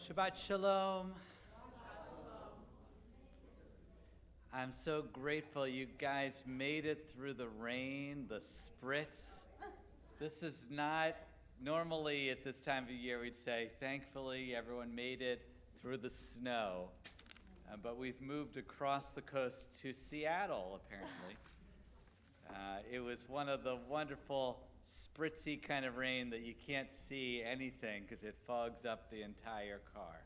Shabbat Shalom. I'm so grateful you guys made it through the rain, the spritz. This is not, normally at this time of year we'd say, thankfully everyone made it through the snow. But we've moved across the coast to Seattle, apparently. It was one of the wonderful spritzy kind of rain that you can't see anything because it fogs up the entire car.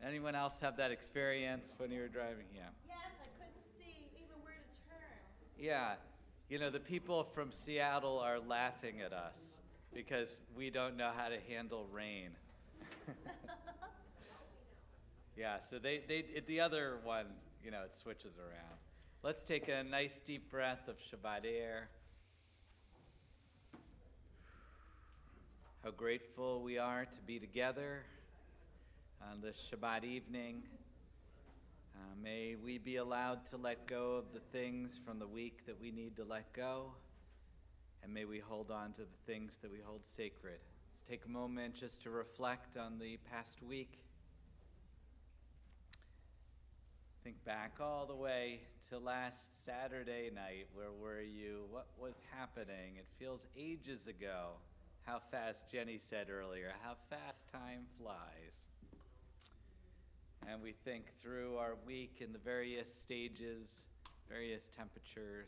Anyone else have that experience when you were driving? Yeah. Yes, I couldn't see even where to turn. Yeah. You know, the people from Seattle are laughing at us because we don't know how to handle rain. Yeah, so the other one, you know, it switches around. Let's take a nice deep breath of Shabbat air. How grateful we are to be together on this Shabbat evening. May we be allowed to let go of the things from the week that we need to let go, and may we hold on to the things that we hold sacred. Let's take a moment just to reflect on the past week. Think back all the way to last Saturday night. Where were you? What was happening? It feels ages ago. How fast, Jenny said earlier, how fast time flies. And we think through our week in the various stages, various temperatures,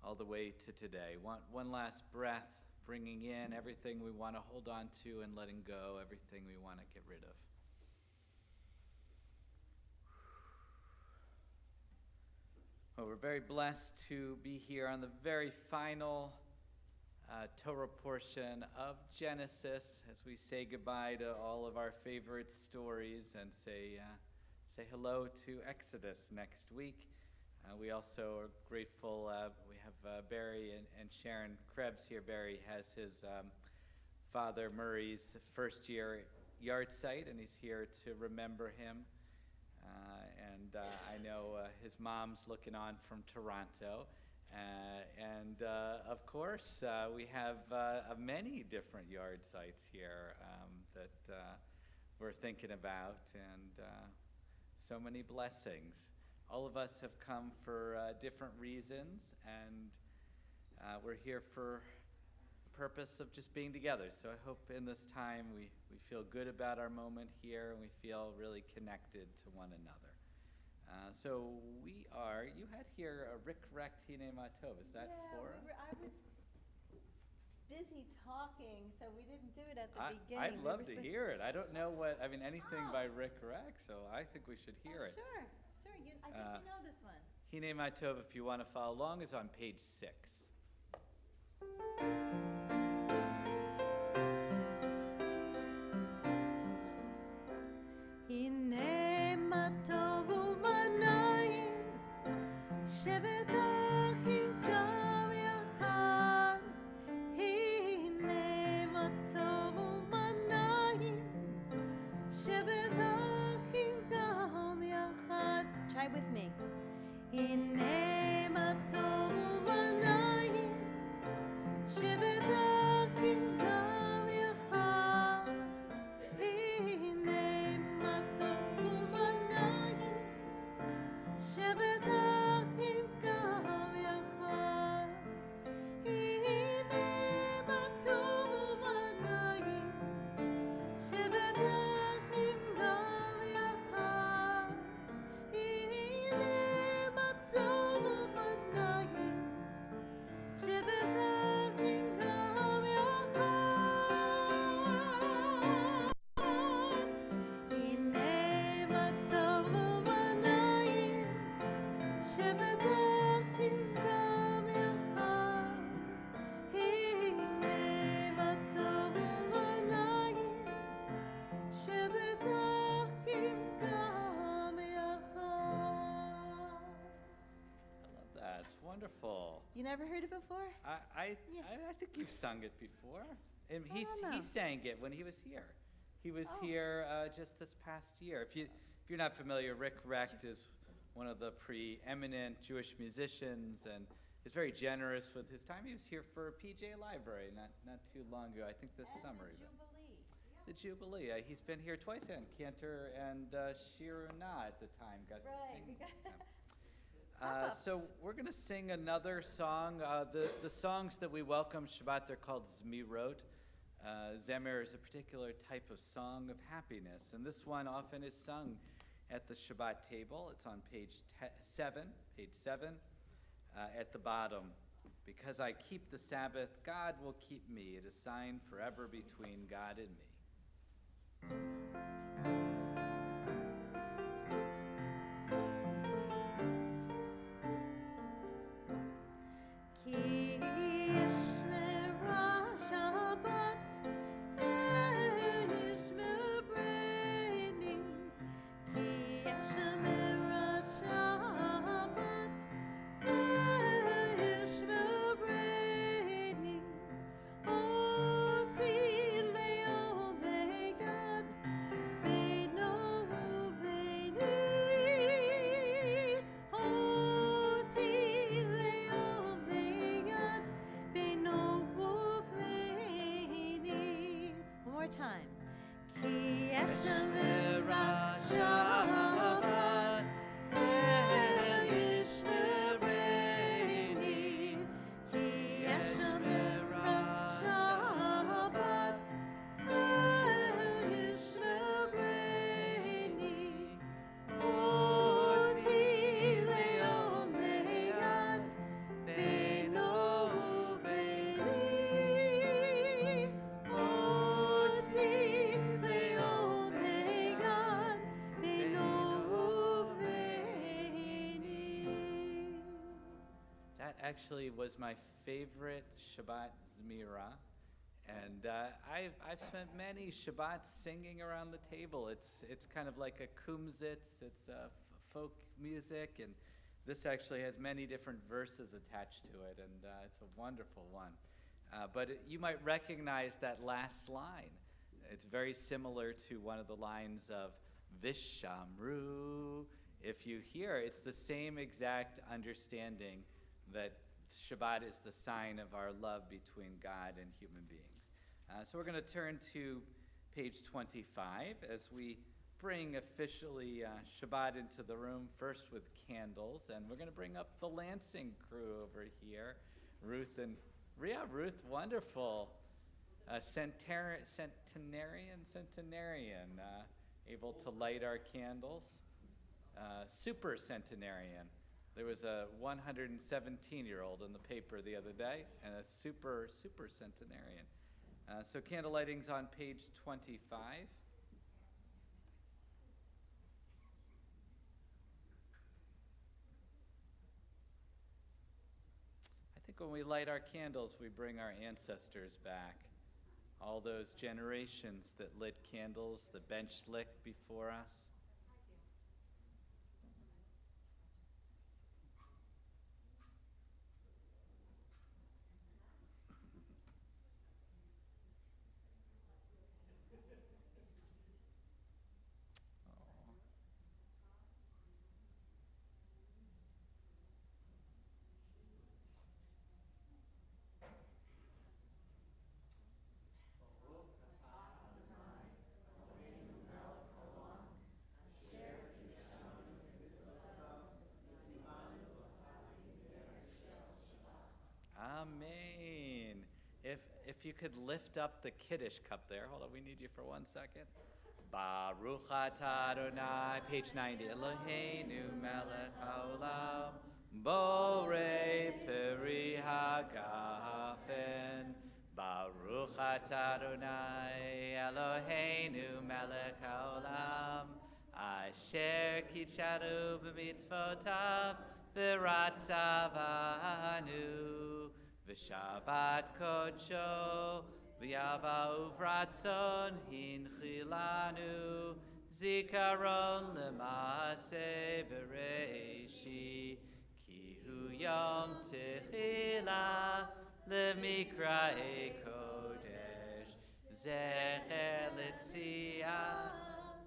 all the way to today. One last breath, bringing in everything we want to hold on to and letting go, everything we want to get rid of. Well, we're very blessed to be here on the very final Torah portion of Genesis as we say goodbye to all of our favorite stories and say hello to Exodus next week. We also are grateful. We have Barry and Sharon Krebs here. Barry has his father Murray's first year yard site, and he's here to remember him. And I know his mom's looking on from Toronto. And of course, we have many different yard sites here that we're thinking about, and so many blessings. All of us have come for different reasons, and we're here for the purpose of just being together. So I hope in this time we feel good about our moment here, and we feel really connected to one another. So you had here a Rik Rekt Hine Matov. Is that for? I was busy talking, so we didn't do it at the beginning. I'd love to hear it. I don't know anything by Rik Rekt, so I think we should hear it. Sure. I think you know this one. Hine Matov, if you want to follow along, is on page 6. Hine Matov u'manayim shevet achim gam yachad. Hine Matov u'manayim shevet achim gam yachad. Try with me. Hine Matov u'manayim shevet achim gam yachad. Hine Matov u'manayim shevet achim gam yachad. Hine Matov u'manayim shevet achim gam yachad. Hine Matov u'manayim shevet achim gam yachad. Hine Matov u'manayim shevet achim gam yachad. Hine Matov u'manayim shevet achim gam yachad. I love that. It's wonderful. You never heard it before? I think you've sung it before. And he don't know. sang it when he was here. He was here just this past year. If you're not familiar, Rik Rekt is one of the preeminent Jewish musicians and is very generous with his time. He was here for PJ Library not too long ago. I think this summer even. Jubilee. the Jubilee. He's been here twice, and Cantor and Shiruna at the time got to Right, sing. we got Yeah. pop-ups. So we're going to sing another song. The songs that we welcome Shabbat, they're called Zmirot. Zemer is a particular type of song of happiness, and this one often is sung at the Shabbat table. It's on page 7, at the bottom. Because I keep the Sabbath, God will keep me. It is a sign forever between God and me. Ki yishmera Shabbat, yishmer breini. Ki yishmera Shabbat, yishmer breini. Oti le'om egad, beino uveini. Oti le'om egad, beino uveini. One more time. Ki yishmera Shabbat, yishmer breini. Ki yishmera Shabbat, yishmer breini. Oti le'om egad, beino uveini. Oti le'om egad, beino uveini. That actually was my favorite Shabbat Zmira. And I've spent many Shabbats singing around the table. It's kind of like a kumsitz, it's folk music, and this actually has many different verses attached to it, and it's a wonderful one. You might recognize that last line. It's very similar to one of the lines of Vishamru. If you hear, it's the same exact understanding that Shabbat is the sign of our love between God and human beings. So we're going to turn to page 25 as we bring officially Shabbat into the room, first with candles, and we're going to bring up the Lansing crew over here. Ruth and Ria. Ruth, wonderful. Centenarian, able to light our candles. Super centenarian. There was a 117-year-old in the paper the other day, and a super centenarian. So candle lighting's on page 25. I think when we light our candles, we bring our ancestors back. All those generations that lit candles, the bench lit before us. Amen. If you could lift up the Kiddush cup there. Hold on, we need you for 1 second. Baruch atah Adonai, page 90. Eloheinu melech haolam, borei peri hagafen. Baruch atah Adonai, Eloheinu melech haolam, asher kitshanu b'mitzvotav v'ratzavanu. V'shabbat kodsho, v'yava uvratzon hinchilanu, zikaron lemase v'reishi, ki hu yom tehila lemikrae kodesh, zecher letzia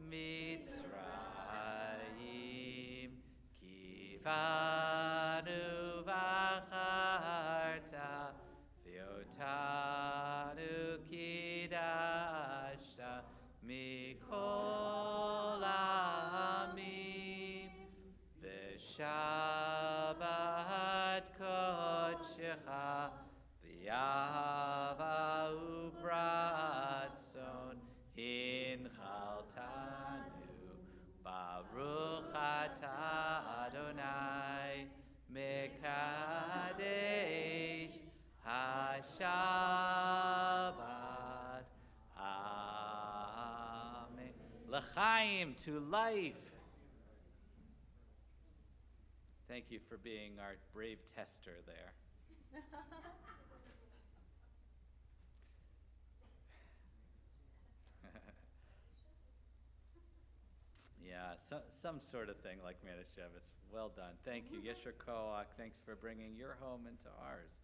mitzrayim, kivanu v'acharta, v'yotanu kidashta, ata Adonai mekadesh ha-Shabbat. Amen. L'chaim, to life. Thank you for being our brave tester there. Yeah, some sort of thing like Manischewitz. Well done. Thank you. Yesher Koach, thanks for bringing your home into ours.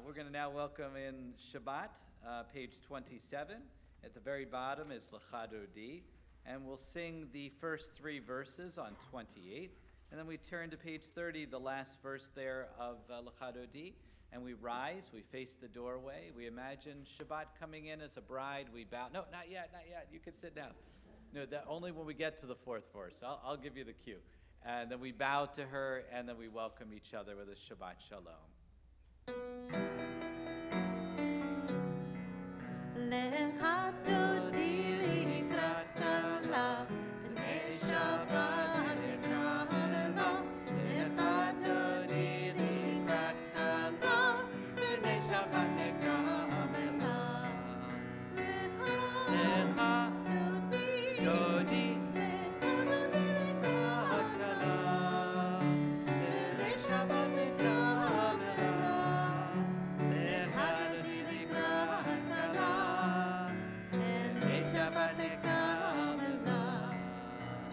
We're going to now welcome in Shabbat, page 27. At the very bottom is L'chadodi, and we'll sing the first 3 verses on 28. And then we turn to page 30, the last verse there of L'chadodi, and we rise, we face the doorway. We imagine Shabbat coming in as a bride. We bow. No, not yet, not yet. You can sit down. No, that only when we get to the 4th verse. I'll give you the cue. And then we bow to her, and then we welcome each other with a Shabbat Shalom. Lecha dodi likrat kala, b'nei Shabbat nekavela. Lecha dodi likrat kala, b'nei Shabbat nekavela. Lecha dodi likrat kala, b'nei Shabbat nekavela. Lecha dodi likrat kala, b'nei Shabbat nekavela.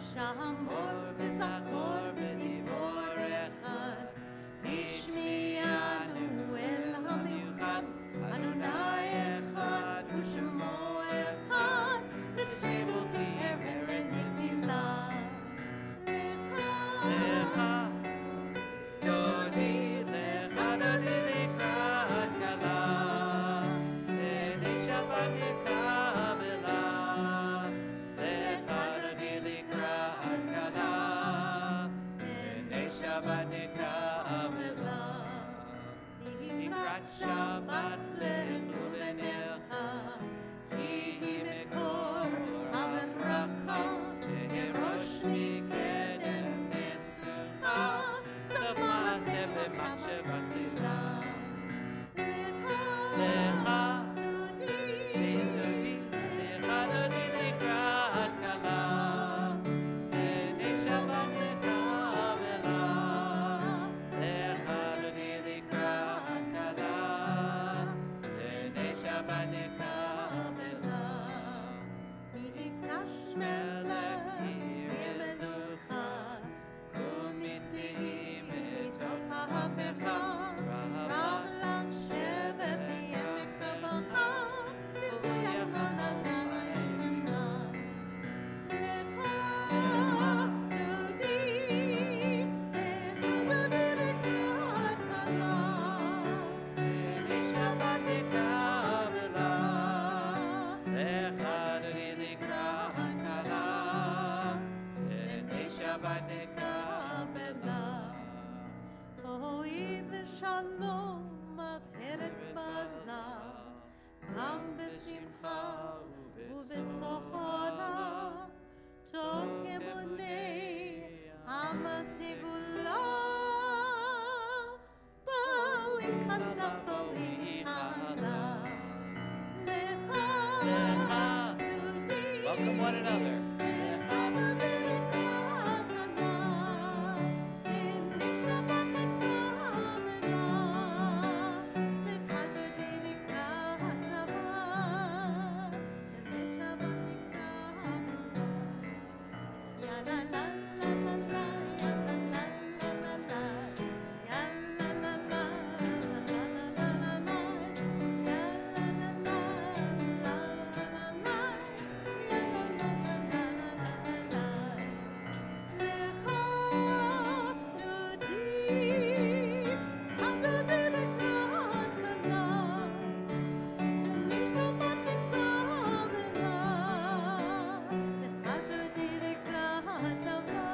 Shamor v'zachor v'tibor echad, Hishmianu el hamichad, Adonai echad u'shemo echad, B'shemo tiferet v'nitzilah. Lecha dodi, lecha dodi likrat kala, b'nei Shabbat nekavela. Lecha dodi likrat kala, b'nei Shabbat nekavela. Likrat Shabbat lechu v'necha, ki hi mekor ha'beracha, v'hirosh mikedem nesucha, tov ma'aseh b'machshavah tila. Lecha dodi, lecha dodi likrat kala, b'nei Shabbat nekavela. Lecha dodi likrat kala, b'nei Shabbat nekavela. Mikdash melech melucha, u'mitziim mitov ha'hafecha, rav lach shevet b'yemek kavacha, v'chuyachon alai etana. Lecha dodi, lecha dodi likrat kala, b'nei Shabbat nekavela. Lecha dodi likrat kala, b'nei Shabbat nekavela. Boi v'shalom ateret bala, גם בשמחה ובצהרה, תוך כמוני עם הסגולה. בואו התחלה, בואו התחלה, לך דודי, Welcome one another. לך דודי לקראת קלה, ב'נei Shabbat nekavela. לך דודי לקראת שבת, ב'נei Shabbat nekavela. יא לה לה לה לה לה, יא לה לה לה לה לה, יא לה לה לה לה לה לה לה לה, יא לה לה לה לה לה לה לה, יא לה לה לה לה לה לה לה, לך דודי לקראת קלה, ב'נei Shabbat nekavela. לך דודי לקראת שבת,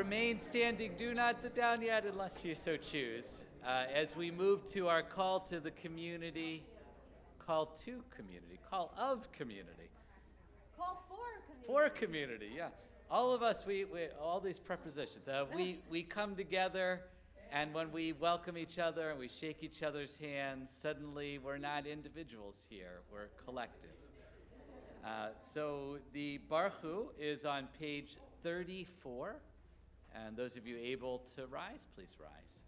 remain standing. Do not sit down yet unless you so choose. As we move to our call to the community, call to community, call of community. Call for community. For community, yeah. All of us, we all these prepositions. We come together, and when we welcome each other and we shake each other's hands, suddenly we're not individuals here, we're collective. So the Baruch is on page 34, and those of you able to rise, please rise.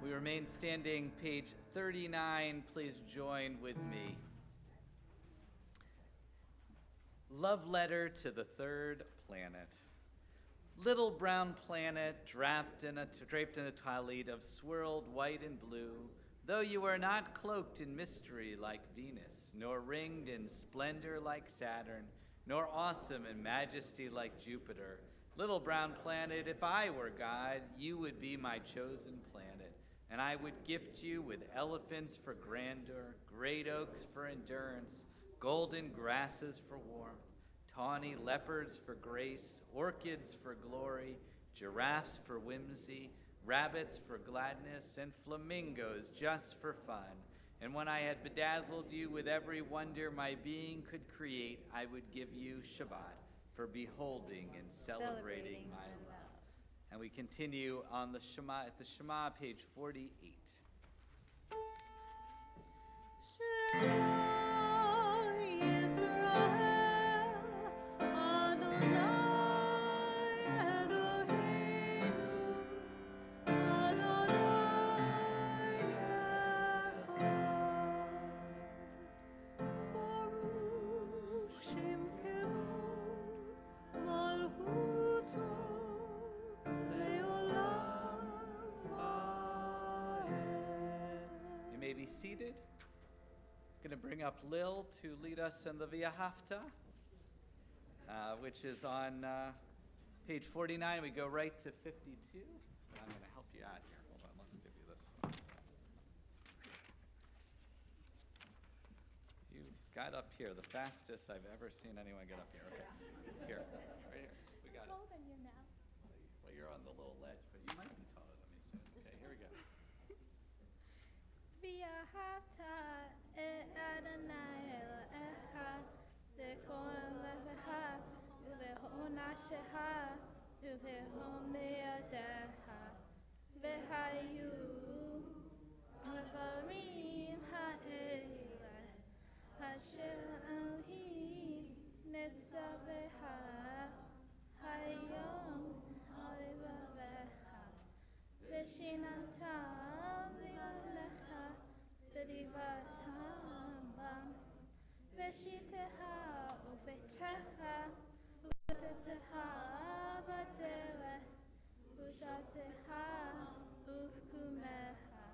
Remain standing, page 39. Please join with me. Love letter to the third planet. Little brown planet, draped in a tallit of swirled white and blue, though you are not cloaked in mystery like Venus, nor ringed in splendor like Saturn, nor awesome in majesty like Jupiter. Little brown planet, if I were God, you would be my chosen planet. And I would gift you with elephants for grandeur, great oaks for endurance, golden grasses for warmth, tawny leopards for grace, orchids for glory, giraffes for whimsy, rabbits for gladness, and flamingos just for fun. And when I had bedazzled you with every wonder my being could create, I would give you Shabbat for beholding and celebrating my love. And we continue on the Shema, at the Shema, page 48. Seated. Going to bring up Lil to lead us in the V'ahavta, which is on page 49. We go right to 52. I'm going to help you out here. Hold on, let's give you this one. You got up here the fastest I've ever seen anyone get up here. Okay, here, right here. We got it. Taller than you now. Well, you're on the little ledge, but you might be taller than me soon. Okay, here we go. V'ahavta et Adonai Elohecha v'kol levecha v'hon ashecha v'hon me'adecha v'hayu v'varim ha'ela asher Elohim mitzavecha hayom ha'levavecha v'shinata V'divatam bam v'shiteha uveteha uveteha v'derech ushateha uvkumeha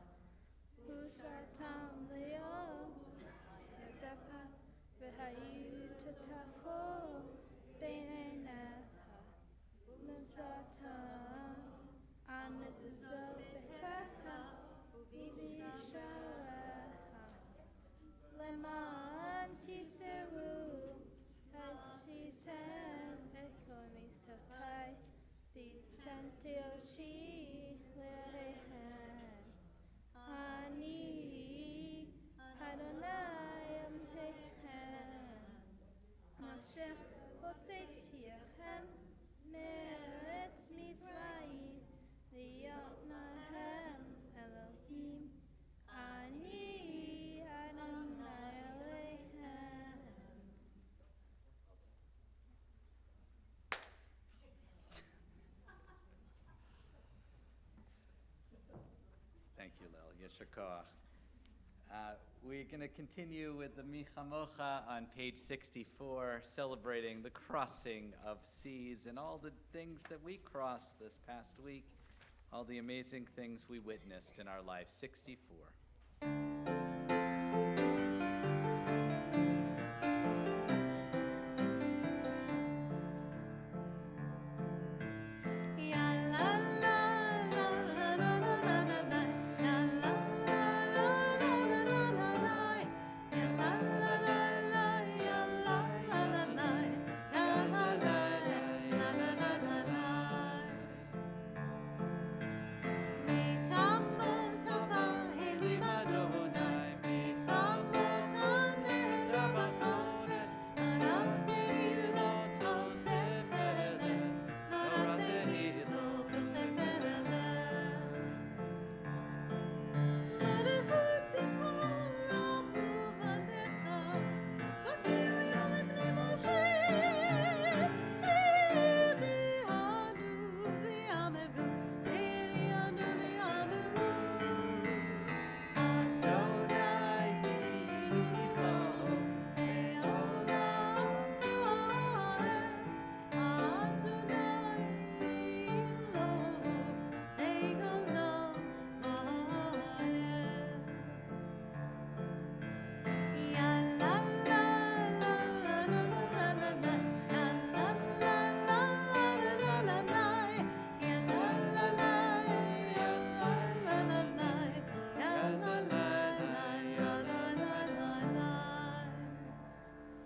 ushatam leo yedecha v'hayu tetafo b'neinecha mitzvatam anizav v'techa v'yisharecha Leman tiseru, as she stands, echoing so tight, the Yasher Koach. We're going to continue with the Michamocha on page 64, celebrating the crossing of seas and all the things that we crossed this past week, all the amazing things we witnessed in our life. 64.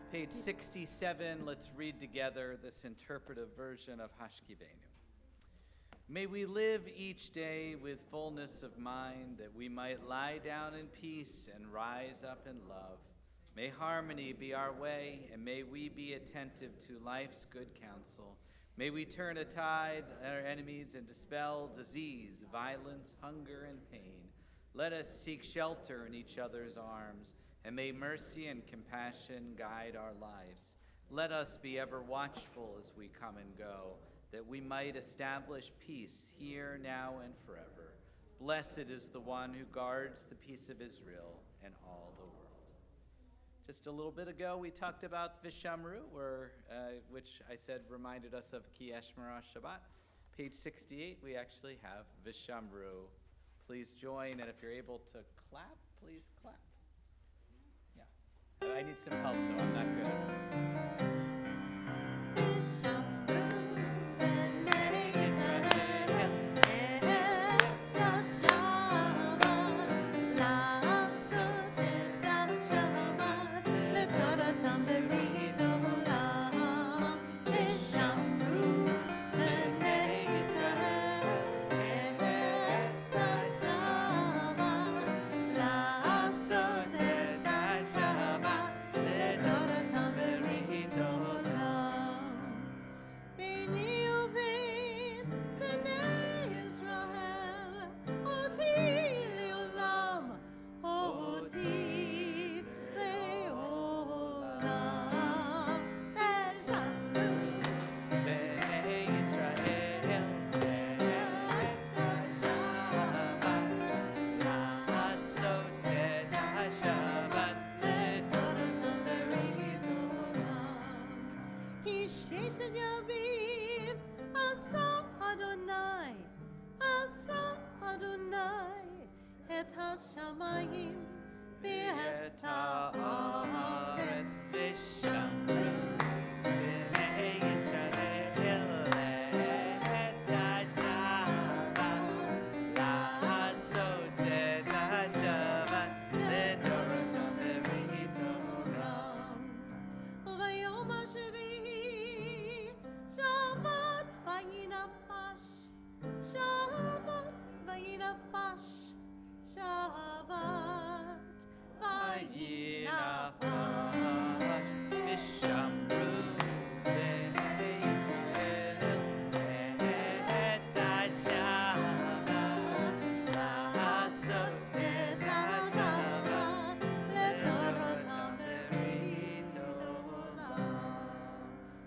Page 67, let's read together this interpretive version of Hashkivenu. May we live each day with fullness of mind, that we might lie down in peace and rise up in love. May harmony be our way, and may we be attentive to life's good counsel. May we turn aside our enemies and dispel disease, violence, hunger, and pain. Let us seek shelter in each other's arms, and may mercy and compassion guide our lives. Let us be ever watchful as we come and go, that we might establish peace here, now, and forever. Blessed is the one who guards the peace of Israel and all the world. Just a little bit ago, we talked about Vishamru, which I said reminded us of Ki Eshmerah Shabbat. Page 68, we actually have Vishamru. Please join, and if you're able to clap, please clap. I need some help, though. I'm not good at it.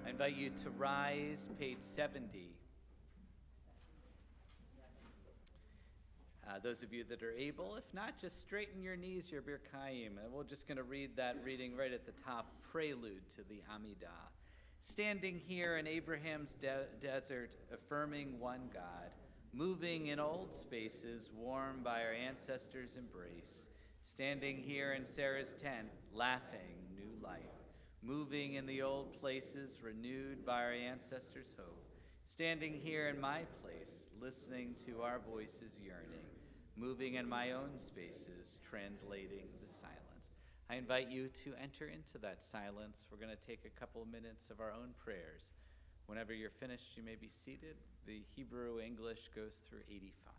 I invite you to rise, page 70. Those of you that are able, if not, just straighten your knees, your birkayim. And we're just going to read that reading right at the top, prelude to the Amidah. Standing here in Abraham's desert, affirming one God, moving in old spaces, warmed by our ancestors' embrace. Standing here in Sarah's tent, laughing new life. Moving in the old places, renewed by our ancestors' hope. Standing here in my place, listening to our voices yearning. Moving in my own spaces, translating the silence. I invite you to enter into that silence. We're going to take a couple minutes of our own prayers. Whenever you're finished, you may be seated. The Hebrew English goes through 85.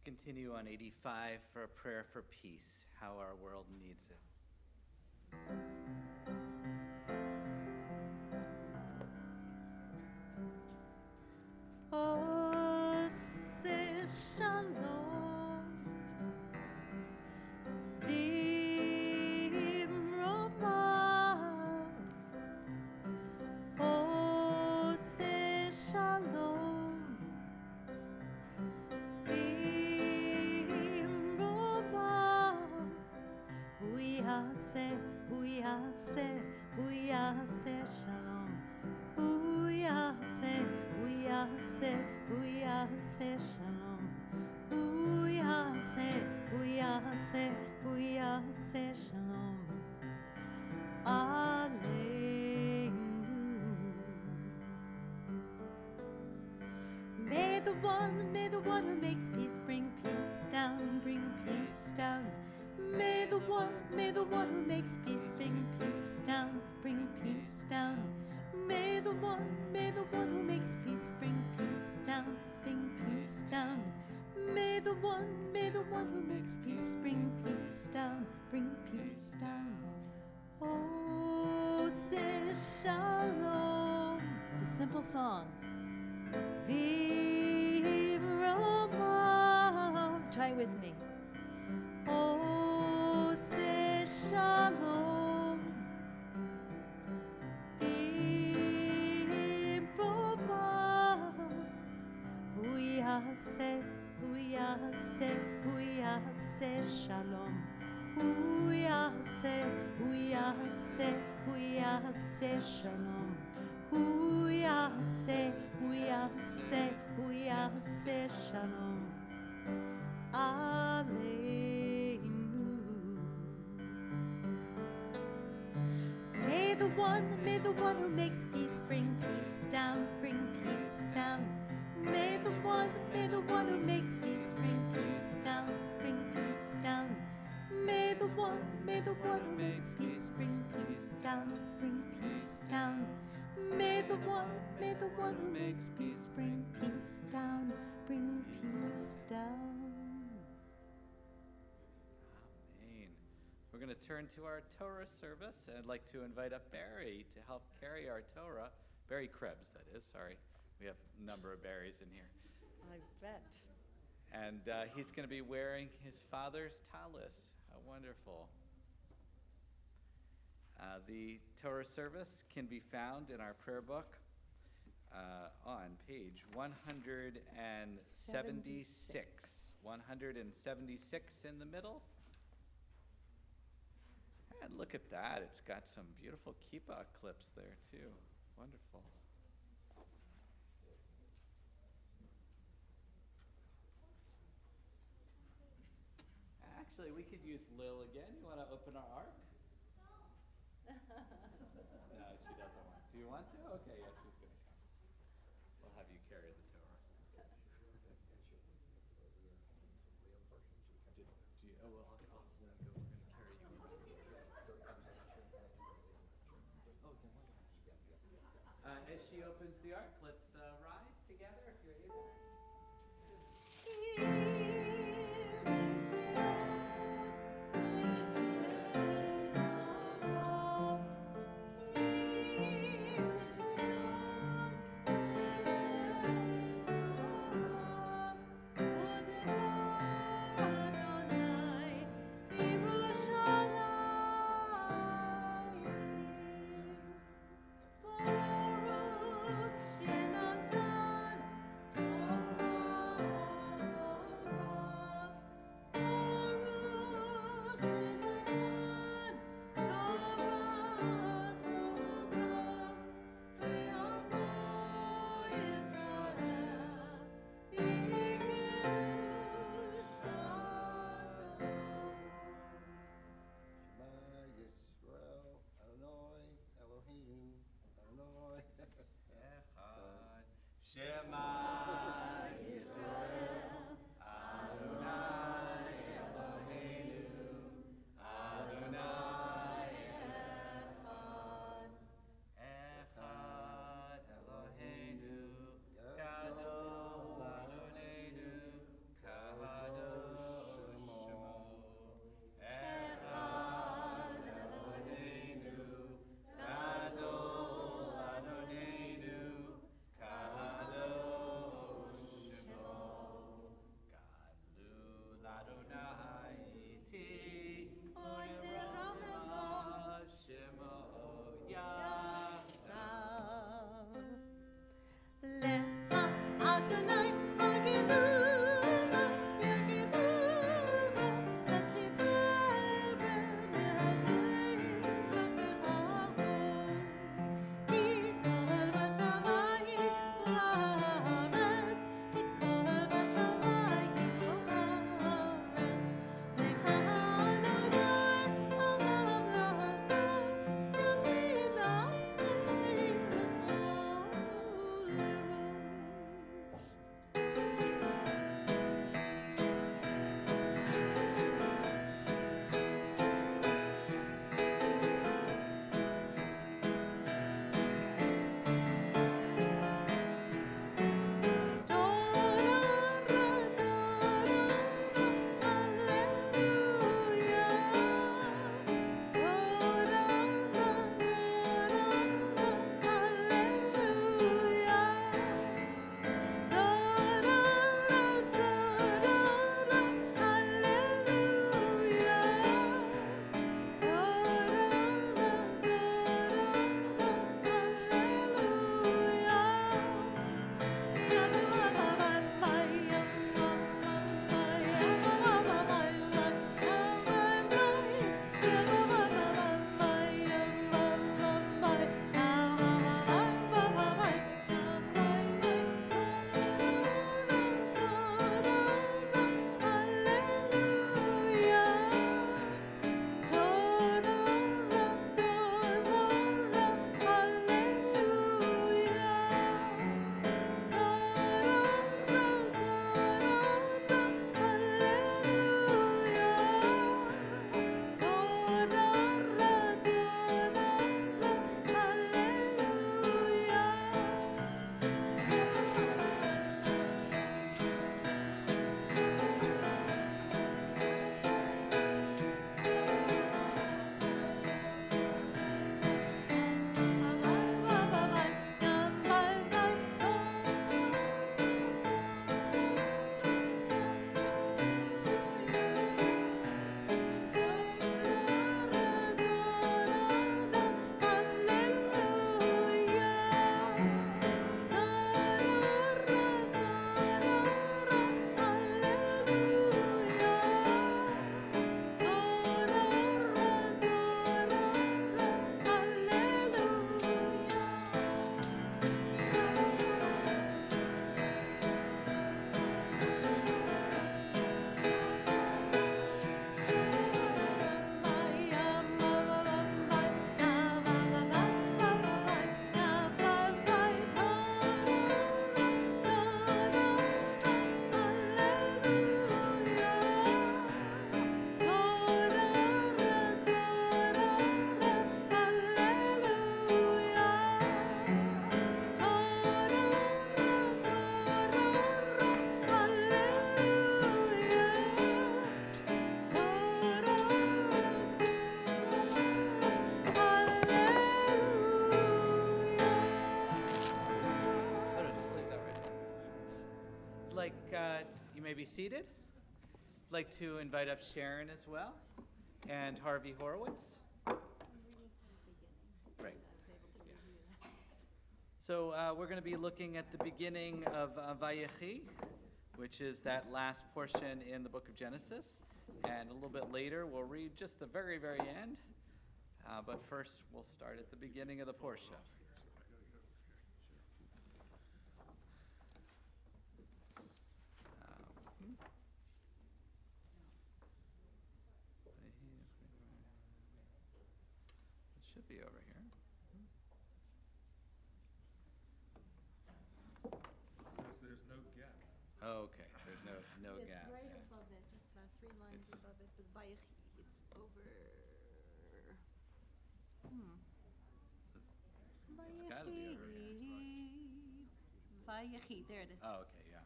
Continue on 85 for a prayer for peace, how our world needs it. Ose shalom limromav. Ose shalom limromav. yaseh, hu yaseh, hu yaseh shalom. Hu yaseh, hu yaseh, hu yaseh shalom. Hu yaseh, hu yaseh, hu yaseh shalom. Alleluia. May the one who makes peace bring peace down, bring peace down. May the one who makes peace bring peace down, bring peace down. May the one who makes peace bring peace down, bring peace down. May the one who makes peace bring peace down, bring peace down. Oh, say shalom. It's a simple song. Virama. Try it with me. Oh, say shalom. Virama. Huyase, huyase, huyase shalom. Huyase, huyase, huyase shalom. Huyase, huyase, huyase shalom. Alleluia. May the one who makes peace bring peace down, bring peace down. May the one who makes peace bring peace down, bring peace down. May the one who makes peace bring peace down, bring peace down. May the one who makes peace bring peace down, bring peace down. Amen. We're going to turn to our Torah service, and I'd like to invite up Barry to help carry our Torah. Barry Krebs, that is, sorry. We have a number of Barrys in here. I bet. And he's going to be wearing his father's talis. How wonderful. The Torah service can be found in our prayer book on page 176. 176 in the middle. And look at that. It's got some beautiful kippah clips there, too. Wonderful. Actually, we could use Lil again. You want to open our ark? No, she doesn't want. Do you want to? Okay, yeah, she's going to come. We'll have you carry the Torah. Oh, well, I'll let you go. We're going to carry you around. Oh, then what? As she opens the ark, let's rise together if you're able. Baruch Shema seated. I'd like to invite up Sharon as well, and Harvey Horowitz. Great. Yeah. So we're going to be looking at the beginning of Vayechi, which is that last portion in the book of Genesis. And a little bit later, we'll read just the very, very end. But first, we'll start at the beginning of the portion. It should be over here. There's no gap. Okay, there's no It's gap. right yeah. above it, just about 3 lines It's- above it, but Vayechi, it's over. It's gotta be over Vayechi, there it is. Oh, okay, yeah.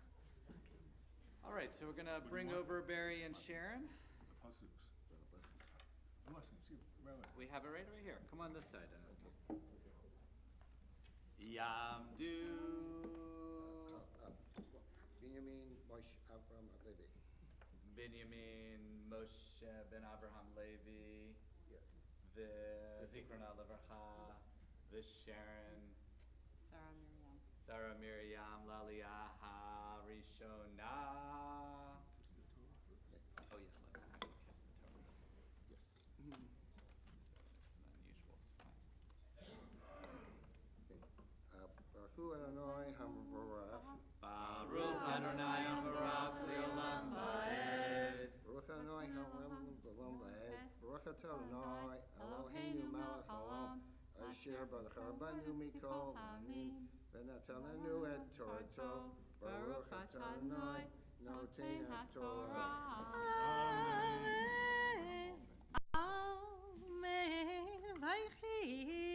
All right, so we're going to bring over Barry and Sharon. The pasuks. Blessings. We have it right over here. Come on this side. Yamdu. Binyamin, Moshe, Avram, Levi. Binyamin, Moshe, Ben Abraham Levi, Yeah. Zikrona Levarcha, Sharon, Sarah Miriam, Laliaha, Rishona. Oh yeah, let's kiss the Torah. Yes. It's an unusual spot. Baruch Adonai Hamvorach. Baruch Adonai Amarav Leolam Vaed. Baruch Adonai Hamvorach Leolam Vaed. Baruch Adonai Eloheinu Melech Haolam. Asher Barach Banu Mikol Amin. Benatalenu et Torato. Baruch Adonai Noten HaTorah. Amen. Amen. Vayechi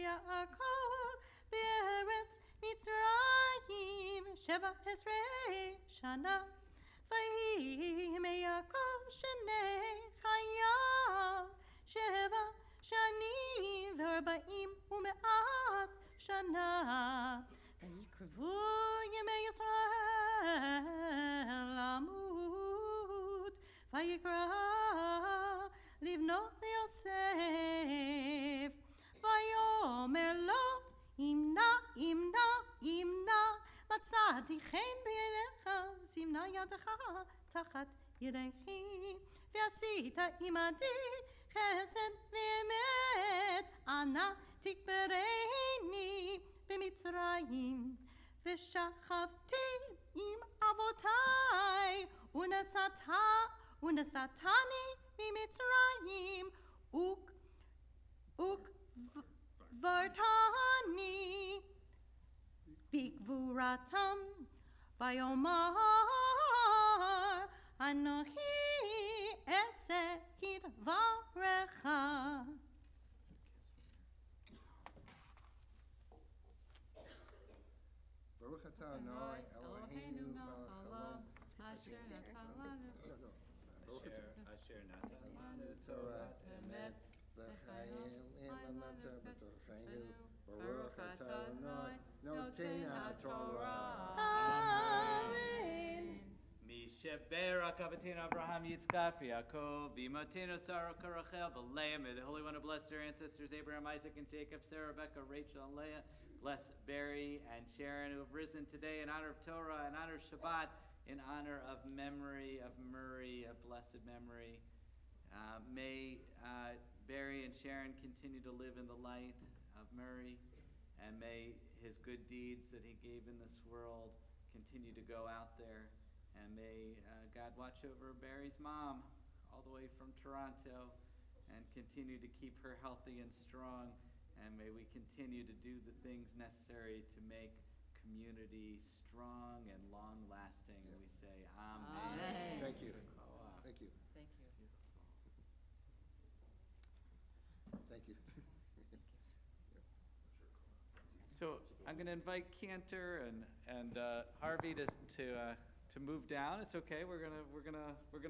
Yaakov be'eretz Mitzrayim Sheva Esrei Shana. Vayehi Yaakov shenei chayav Sheva Shanim v'arba'im u'me'at Shana. ויקרבו ימי ישראל למות, ויקרא לבנות ליוסף, ויאמר לו, אם נא, מצאתי חן בעיניך, זמנה ידך תחת ידכי, ועשית עמדי חסד ואמת, אנא תקברני במצרים, ושכבתי עם אבותי, ונשאתני ממצרים, וקברתני בגבורתם, ויאמר אנוכי אעשה כדברך. Baruch Adonai Eloheinu Melech Haolam. Asher natan lanu Baruch Asher Natan Lanu Torah Emet V'chayim Emanata B'tocheinu. Baruch Adonai Noten HaTorah. Amen. Misheberak Avatinu Abraham Yitzchak Yaakov V'imotenu Sarah Rachel V'Leah. May the Holy One have blessed their ancestors Abraham, Isaac, and Jacob, Sarah, Rebecca, Rachel, and Leah. Bless Barry and Sharon who have risen today in honor of Torah, in honor of Shabbat, in honor of memory of Murray, of blessed memory. May Barry and Sharon continue to live in the light of Murray, and may his good deeds that he gave in this world continue to go out there. And may God watch over Barry's mom all the way from Toronto and continue to keep her healthy and strong. And may we continue to do the things necessary to make community strong and long-lasting. Yeah. We say amen. Amen. Thank you. Thank you. Thank you. Thank you. So I'm going to invite Cantor and Harvey to move down. It's okay. We're gonna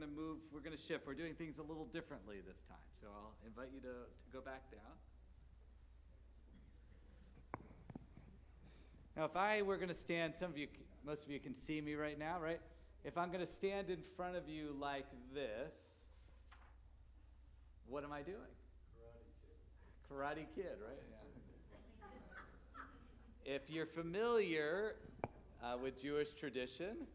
move. We're gonna shift. We're doing things a little differently this time. So I'll invite you to go back down. Now, if I were going to stand, most of you can see me right now, right? if I'm going to stand in front of you like this, what am I doing? Karate Kid, right? Yeah. If you're familiar with Jewish tradition,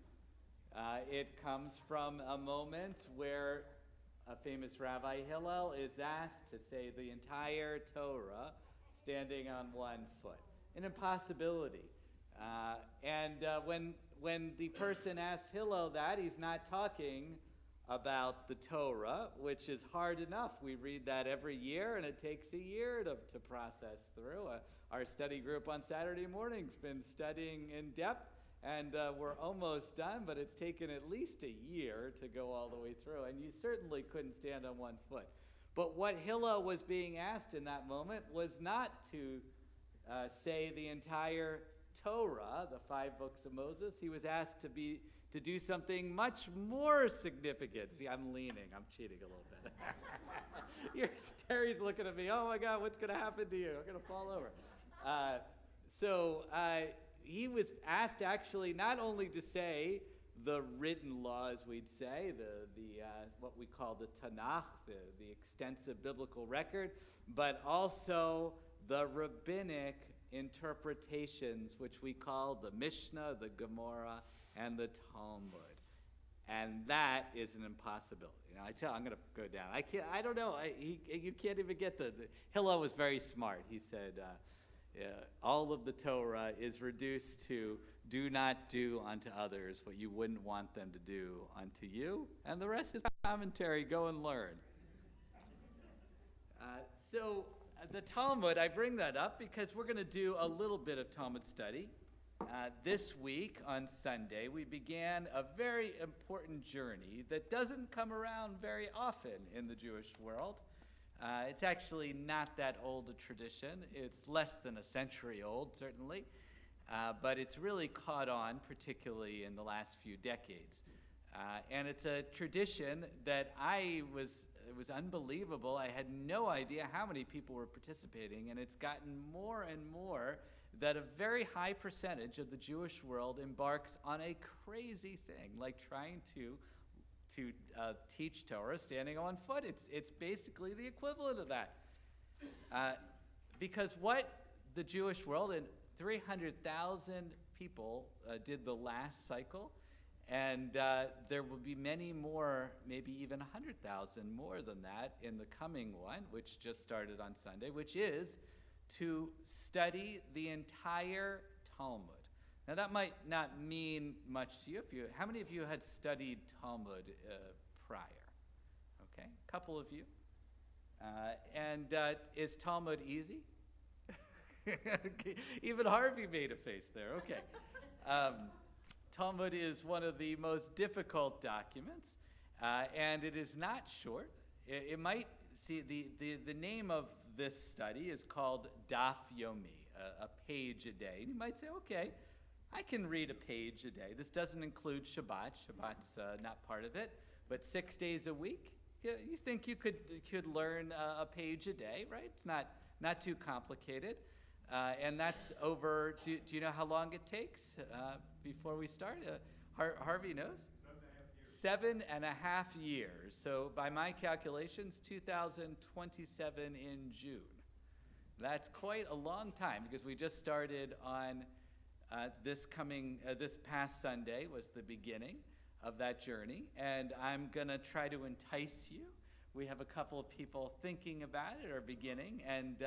it comes from a moment where a famous Rabbi Hillel is asked to say the entire Torah standing on one foot. An impossibility. When the person asks Hillel that, he's not talking about the Torah, which is hard enough. We read that every year, and it takes a year to process through. Our study group on Saturday morning's been studying in depth, and we're almost done, but it's taken at least a year to go all the way through, and you certainly couldn't stand on one foot. But what Hillel was being asked in that moment was not to say the entire Torah, the 5 books of Moses. He was asked to do something much more significant. See, I'm leaning. I'm cheating a little bit. Terry's looking at me. Oh my God, what's going to happen to you? I'm going to fall over. He was asked actually not only to say the written laws, we'd say, what we call the Tanakh, the extensive biblical record, but also the rabbinic interpretations, which we call the Mishnah, the Gemara, and the Talmud. And that is an impossibility. I'm going to go down. I don't know. You can't even get Hillel was very smart. He said, all of the Torah is reduced to do not do unto others what you wouldn't want them to do unto you. And the rest is commentary. Go and learn. The Talmud, I bring that up because we're going to do a little bit of Talmud study. This week on Sunday, we began a very important journey that doesn't come around very often in the Jewish world. It's actually not that old a tradition. It's less than a century old, certainly, but it's really caught on, particularly in the last few decades. And it's a tradition that it was unbelievable. I had no idea how many people were participating, and it's gotten more and more that a very high percentage of the Jewish world embarks on a crazy thing, like trying to teach Torah standing on foot. It's basically the equivalent of that. Because what the Jewish world, and 300,000 people did the last cycle, and there will be many more, maybe even 100,000 more than that in the coming one, which just started on Sunday, which is to study the entire Talmud. Now that might not mean much to you. How many of you had studied Talmud prior? Okay, a couple of you. Is Talmud easy? Even Harvey made a face there. Okay. Talmud is one of the most difficult documents, and it is not short. It might see the name of this study is called Daf Yomi, a page a day. And you might say, okay, I can read a page a day. This doesn't include Shabbat. Shabbat's not part of it, but 6 days a week. You think you could learn a page a day, right? It's not too complicated. And that's over, do you know how long it takes before we start? Harvey knows? 7.5 years. So by my calculations, 2027 in June. That's quite a long time because we just started on this past Sunday was the beginning of that journey. And I'm going to try to entice you. We have a couple of people thinking about it or beginning. And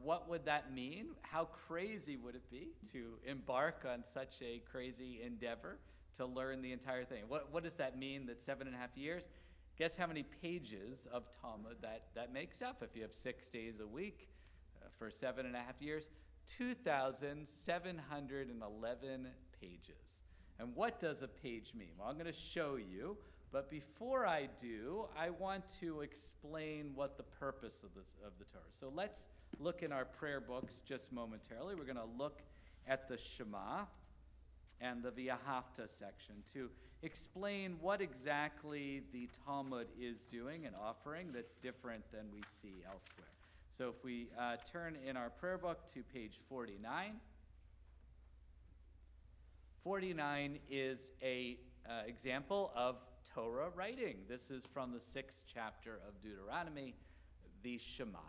what would that mean? How crazy would it be to embark on such a crazy endeavor to learn the entire thing? What does that mean, that 7.5 years? Guess how many pages of Talmud that makes up if you have 6 days a week for 7.5 years? 2,711 pages. And what does a page mean? Well, I'm going to show you, but before I do, I want to explain what the purpose of the Torah. So let's look in our prayer books just momentarily. We're going to look at the Shema and the V'ahavta section to explain what exactly the Talmud is doing and offering that's different than we see elsewhere. So if we turn in our prayer book to page 49. 49 is a example of Torah writing. This is from the 6th chapter of Deuteronomy, the Shema,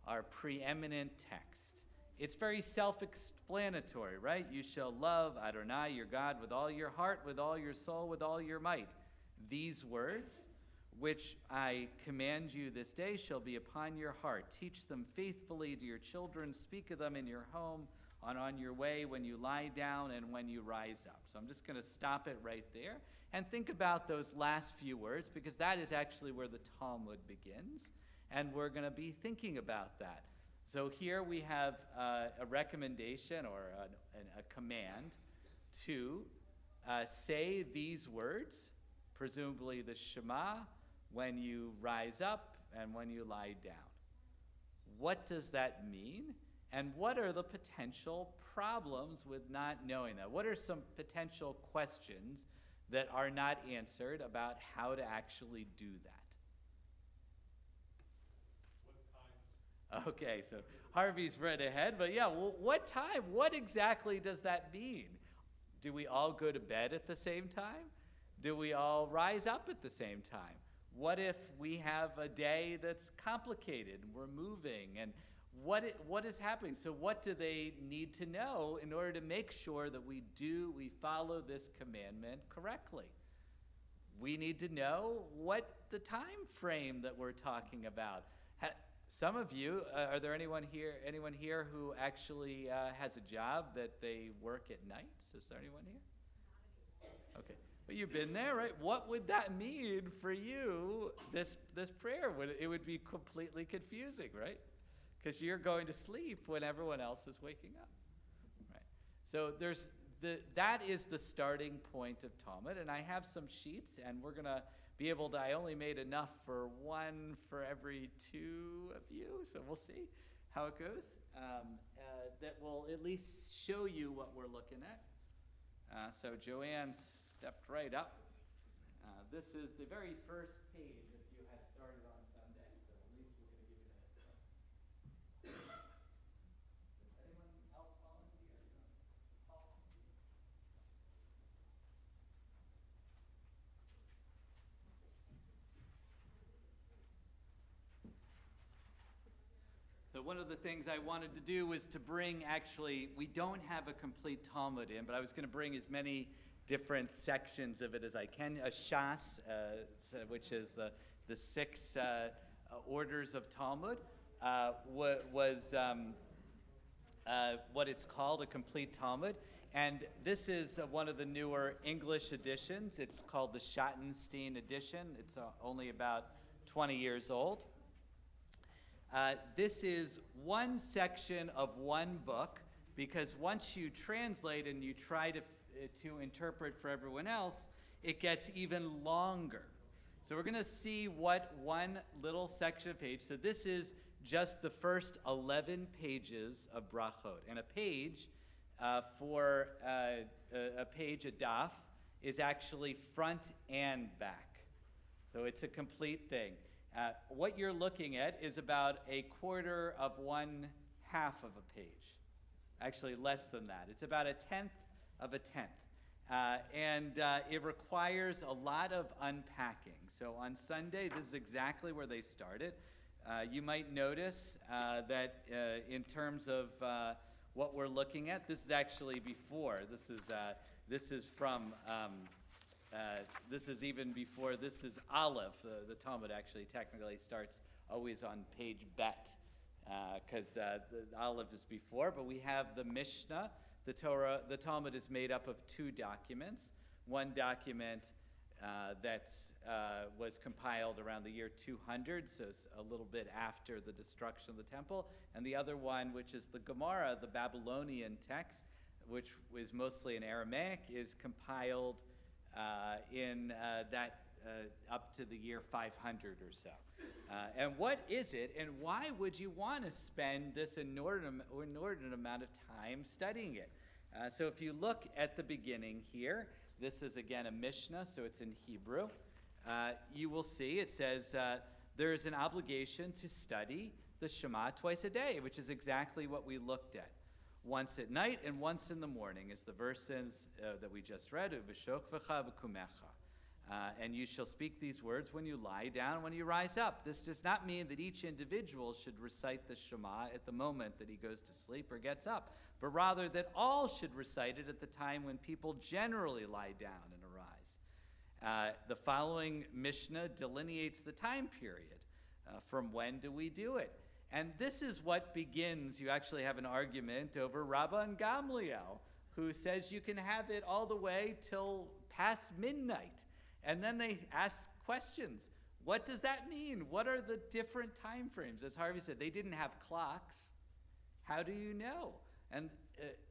our preeminent text. It's very self-explanatory, right? You shall love Adonai, your God, with all your heart, with all your soul, with all your might. These words, which I command you this day, shall be upon your heart. Teach them faithfully to your children. Speak of them in your home, on your way, when you lie down and when you rise up. So I'm just going to stop it right there and think about those last few words, because that is actually where the Talmud begins, and we're going to be thinking about that. So here we have a recommendation or a command to say these words, presumably the Shema, when you rise up and when you lie down. What does that mean? And what are the potential problems with not knowing that? What are some potential questions that are not answered about how to actually do that? Okay, so Harvey's read ahead, but yeah, well, what time? What exactly does that mean? Do we all go to bed at the same time? Do we all rise up at the same time? What if we have a day that's complicated and we're moving, and what is happening? So what do they need to know in order to make sure that we follow this commandment correctly? We need to know what the time frame that we're talking about. Some of you, are there anyone here who actually has a job that they work at nights? Is there anyone here? Okay. Well, you've been there, right? What would that mean for you, this prayer? It would be completely confusing, right? Because you're going to sleep when everyone else is waking up, right? So that is the starting point of Talmud, and I have some sheets, and we're going to be able to, I only made enough for one for every two of you, so we'll see how it goes. That will at least show you what we're looking at. So Joanne stepped right up. This is the very first page if you had started on Sunday, so at least we're going to give you that. Does anyone else volunteer? Paul? So one of the things I wanted to do was to bring, actually, we don't have a complete Talmud in, but I was going to bring as many different sections of it as I can. A Shas, which is the 6 orders of Talmud, was what it's called, a complete Talmud. And this is one of the newer English editions. It's called the Schottenstein edition. It's only about 20 years old. This is one section of one book, because once you translate and you try to interpret for everyone else, it gets even longer. So we're going to see what one little section of page. So this is just the first 11 pages of brachot. And a page for a page, a daf, is actually front and back. So it's a complete thing. What you're looking at is about a quarter of 1/2 of a page. Actually, less than that. It's about 1/10 of a tenth. And it requires a lot of unpacking. So on Sunday, this is exactly where they started. You might notice that in terms of what we're looking at, this is actually before. This is from... this is even before, this is Aleph. The Talmud actually technically starts always on page Bet, because the Aleph is before, but we have the Mishnah. The Talmud is made up of 2 documents. One document that was compiled around the year 200, so it's a little bit after the destruction of the temple, and the other one, which is the Gemara, the Babylonian text, which is mostly in Aramaic, is compiled in that up to the year 500 or so. And what is it, and why would you want to spend this inordinate amount of time studying it? So if you look at the beginning here, this is again a Mishnah, so it's in Hebrew. You will see it says there is an obligation to study the Shema twice a day, which is exactly what we looked at. once at night and once in the morning, as the verses that we just read, "V'shokvecha v'kumecha." And you shall speak these words when you lie down, when you rise up. This does not mean that each individual should recite the Shema at the moment that he goes to sleep or gets up, but rather that all should recite it at the time when people generally lie down and arise. The following Mishnah delineates the time period. From when do we do it? And this is what begins. You actually have an argument over Rabban Gamliel, who says you can have it all the way till past midnight. And then they ask questions. What does that mean? What are the different time frames? As Harvey said, they didn't have clocks. How do you know? And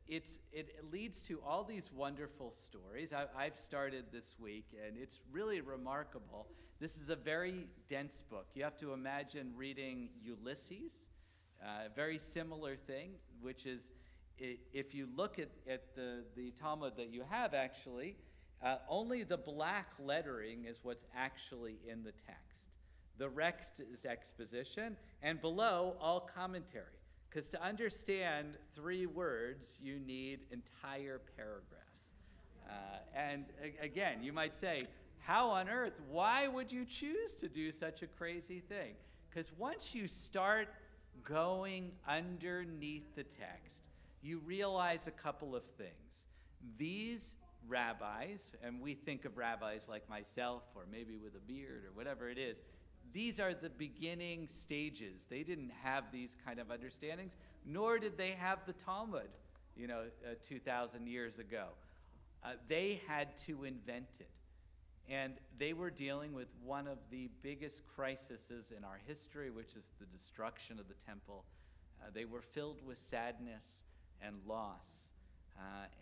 it leads to all these wonderful stories. I've started this week, and it's really remarkable. This is a very dense book. You have to imagine reading Ulysses, a very similar thing, which is, if you look at the Talmud that you have, actually, only the black lettering is what's actually in the text. The rest is exposition, and below, all commentary. Because to understand 3 words, you need entire paragraphs. And again, you might say, how on earth, why would you choose to do such a crazy thing? Because once you start going underneath the text, you realize a couple of things. These rabbis, and we think of rabbis like myself, or maybe with a beard, or whatever it is, these are the beginning stages. They didn't have these kind of understandings, nor did they have the Talmud, 2,000 years ago. They had to invent it. And they were dealing with one of the biggest crises in our history, which is the destruction of the temple. They were filled with sadness and loss.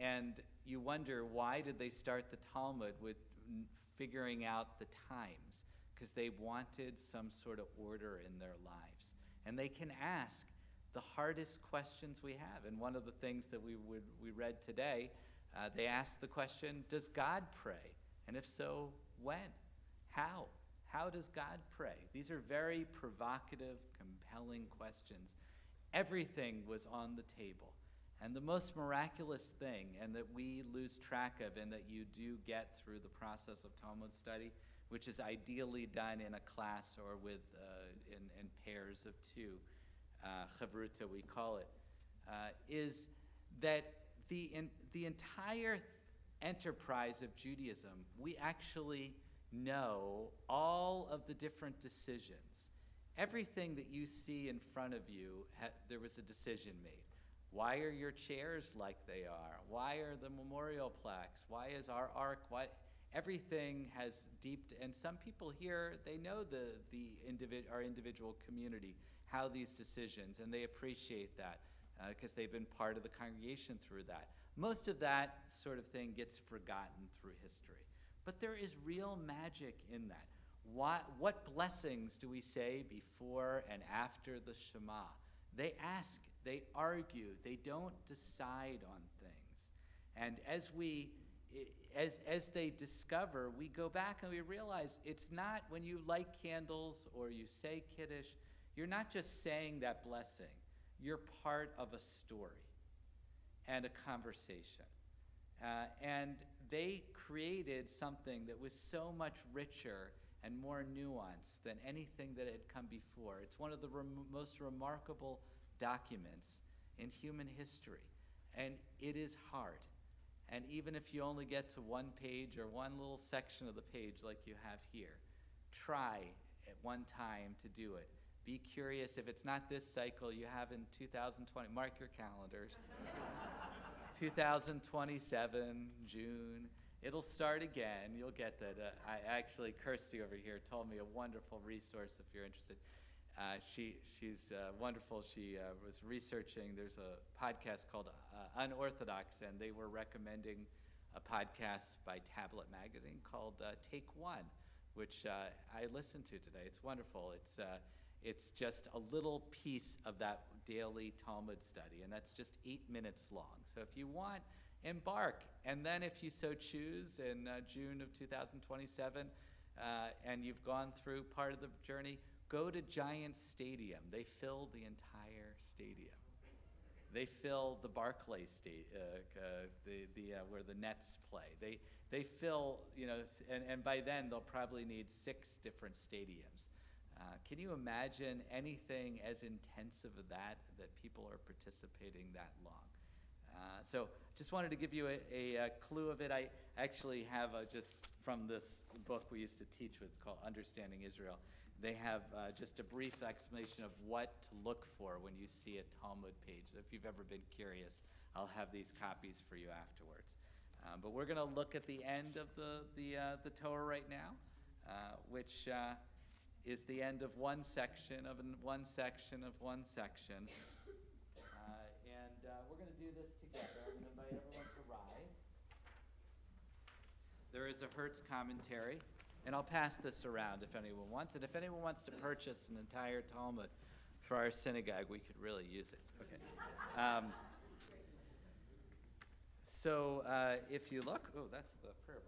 And you wonder, why did they start the Talmud with figuring out the times? Because they wanted some sort of order in their lives. And they can ask the hardest questions we have. And one of the things that we read today, they asked the question, does God pray? And if so, when? How? How does God pray? These are very provocative, compelling questions. Everything was on the table. And the most miraculous thing, and that we lose track of, and that you do get through the process of Talmud study, which is ideally done in a class or with in pairs of 2, chavruta we call it, is that the entire enterprise of Judaism, we actually know all of the different decisions. Everything that you see in front of you, there was a decision made. Why are your chairs like they are? Why are the memorial plaques? Why is our ark? Why? Everything has deep, and some people here, they know our individual community, how these decisions, and they appreciate that because they've been part of the congregation through that. Most of that sort of thing gets forgotten through history. But there is real magic in that. What blessings do we say before and after the Shema? They ask, they argue, they don't decide on things. And as they discover, we go back and we realize it's not when you light candles or you say Kiddush, you're not just saying that blessing. You're part of a story and a conversation. And they created something that was so much richer and more nuanced than anything that had come before. It's one of the most remarkable documents in human history. And it is hard. And even if you only get to one page or one little section of the page like you have here, try at one time to do it. Be curious. If it's not this cycle, you have in 2020, mark your calendars. 2027, June, it'll start again. You'll get that. Actually, Kirsty over here told me a wonderful resource if you're interested. She's wonderful. She was researching. There's a podcast called Unorthodox, and they were recommending a podcast by Tablet Magazine called Take One, which I listened to today. It's wonderful. It's just a little piece of that daily Talmud study, and that's just 8 minutes long. So if you want, embark. And then if you so choose, in June of 2027, and you've gone through part of the journey, go to Giant Stadium. They fill the entire stadium. They fill the Barclays where the Nets play. They fill, and by then they'll probably need 6 different stadiums. Can you imagine anything as intensive as that people are participating that long? So just wanted to give you a clue of it. I actually have just from this book we used to teach with called Understanding Israel. They have just a brief explanation of what to look for when you see a Talmud page. So if you've ever been curious, I'll have these copies for you afterwards. But we're going to look at the end of the Torah right now, which is the end of one section of one section of one section. And we're going to do this together. I'm going to invite everyone to rise. There is a Hertz commentary, and I'll pass this around if anyone wants. And if anyone wants to purchase an entire Talmud for our synagogue, we could really use it. Okay. So if you look, that's the prayer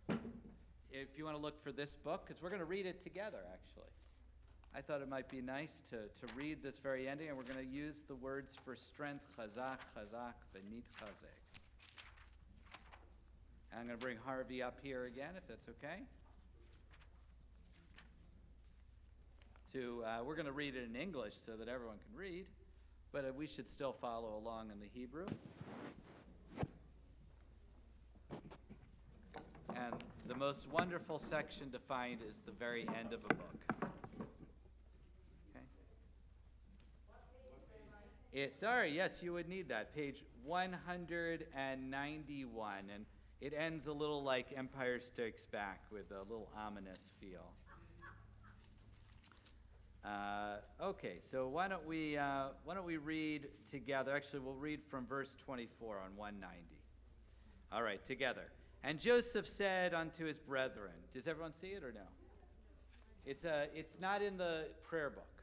book. If you want to look for this book, because we're going to read it together, actually. I thought it might be nice to read this very ending, and we're going to use the words for strength, chazak, chazak, v'nit chazek. And I'm going to bring Harvey up here again, if that's okay. We're going to read it in English so that everyone can read, but we should still follow along in the Hebrew. And the most wonderful section to find is the very end of a book. Okay. Yes, you would need that. Page 191. And it ends a little like Empire Strikes Back with a little ominous feel. Okay, so why don't we read together? Actually, we'll read from verse 24 on 190. All right, together. And Joseph said unto his brethren, does everyone see it or no? It's not in the prayer book.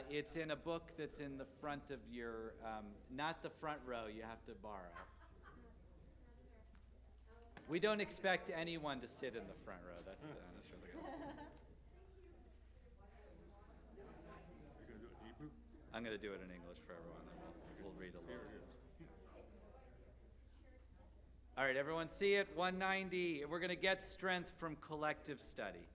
It's in a book that's in the front of your, not the front row, you have to borrow. We don't expect anyone to sit in the front row. That's really good. You're going to do it in Hebrew? I'm going to do it in English for everyone, then we'll read a little bit. All right, everyone see it? 190. We're going to get strength from collective study.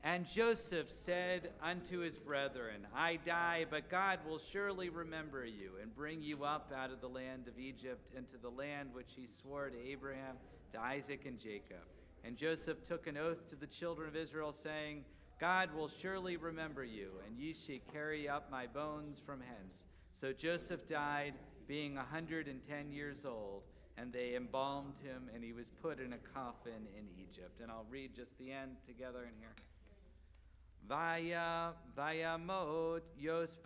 And Joseph said unto his brethren, I die, but God will surely remember you and bring you up out of the land of Egypt into the land which he swore to Abraham, to Isaac, and Jacob. And Joseph took an oath to the children of Israel, saying, God will surely remember you, and ye shall carry up my bones from hence. So Joseph died, being 110 years old, and they embalmed him, and he was put in a coffin in Egypt. And I'll read just the end together in here. Vayamot Yosef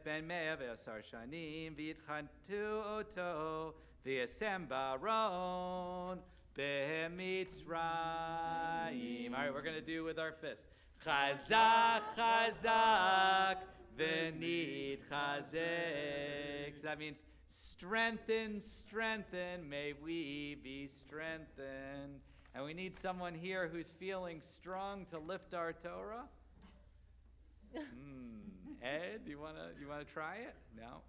ben 110 shanim v'yitchantu oto v'yasem baron b'mitzrayim. All right, we're going to do with our fist. Chazak, chazak, v'nit chazek. So that means strengthen, strengthen, may we be strengthened. And we need someone here who's feeling strong to lift our Torah. Ed, you wanna try it? No.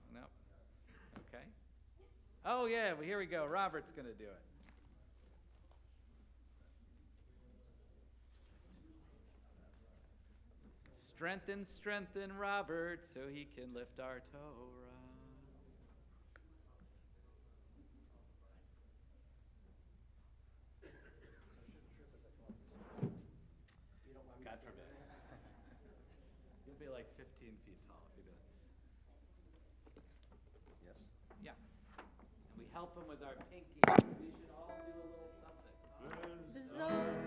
Okay. Oh yeah, well, here we go. Robert's gonna do it. Strengthen, strengthen Robert so he can lift our Torah. God forbid. You'll be like 15 feet tall if you do it. Yes. Yeah. And we help him with our pinky. We should all do a little something. I'll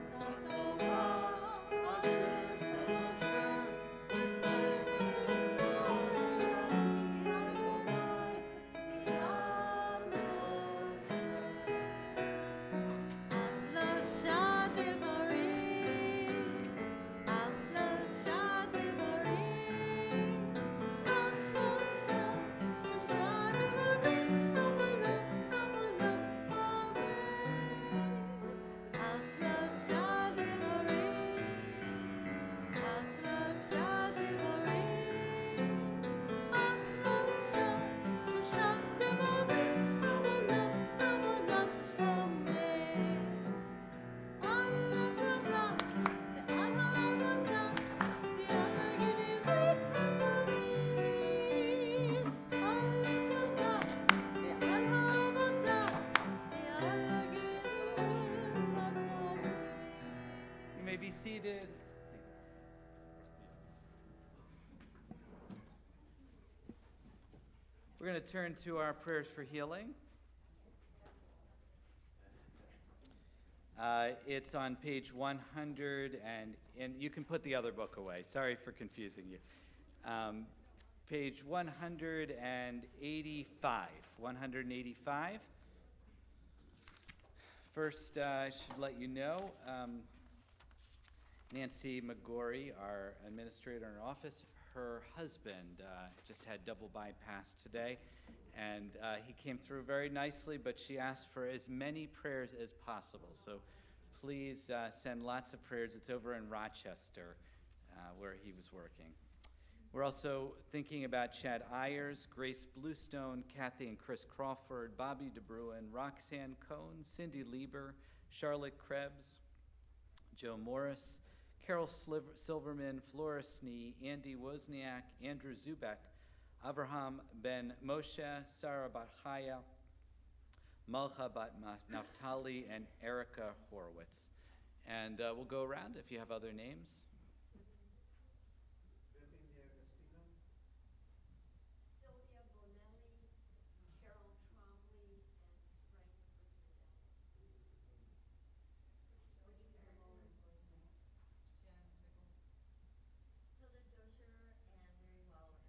We're going to turn to our prayers for healing. It's on page 100, and you can put the other book away. Sorry for confusing you. Page 185. 185. First, I should let you know, Nancy McGorry, our administrator in our office, her husband just had double bypass today, and he came through very nicely, but she asked for as many prayers as possible. So please send lots of prayers. It's over in Rochester where he was working. We're also thinking about Chad Ayers, Grace Bluestone, Kathy and Chris Crawford, Bobby DeBruin, Roxanne Cohn, Cindy Lieber, Charlotte Krebs, Joe Morris, Carol Silverman, Flora Snee, Andy Wozniak, Andrew Zubek, Avraham Ben Moshe, Sarah Bat Chaya, Malcha Bat Naftali, and Erica Horowitz. And we'll go around if you have other names. Sylvia Bonelli, Carol Trombley, and Frank Tilda Dosher and Mary Wallander. Marcy Leonard, Ronald Feldman, and Howard Helpstein, Barbara Sisson. Suzette Stringer, Julie Linsky. Honey Reno. Eli Garth.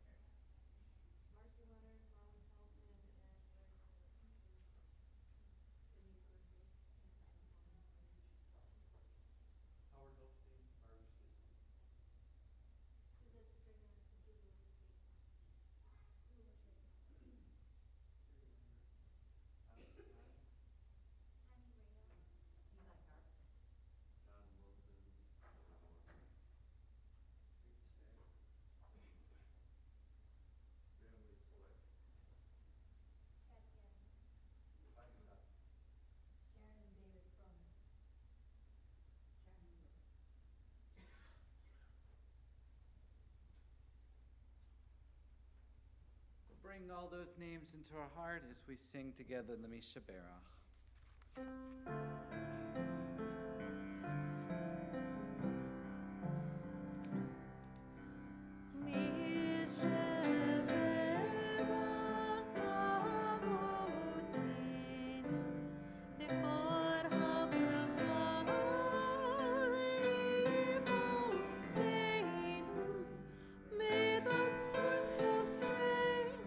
John Wilson, Stanley Select. Kat Gannon. Sharon and David Cronin. Sharon Lewis. We'll bring all those names into our heart as we sing together the Misha Berach. May the source of strength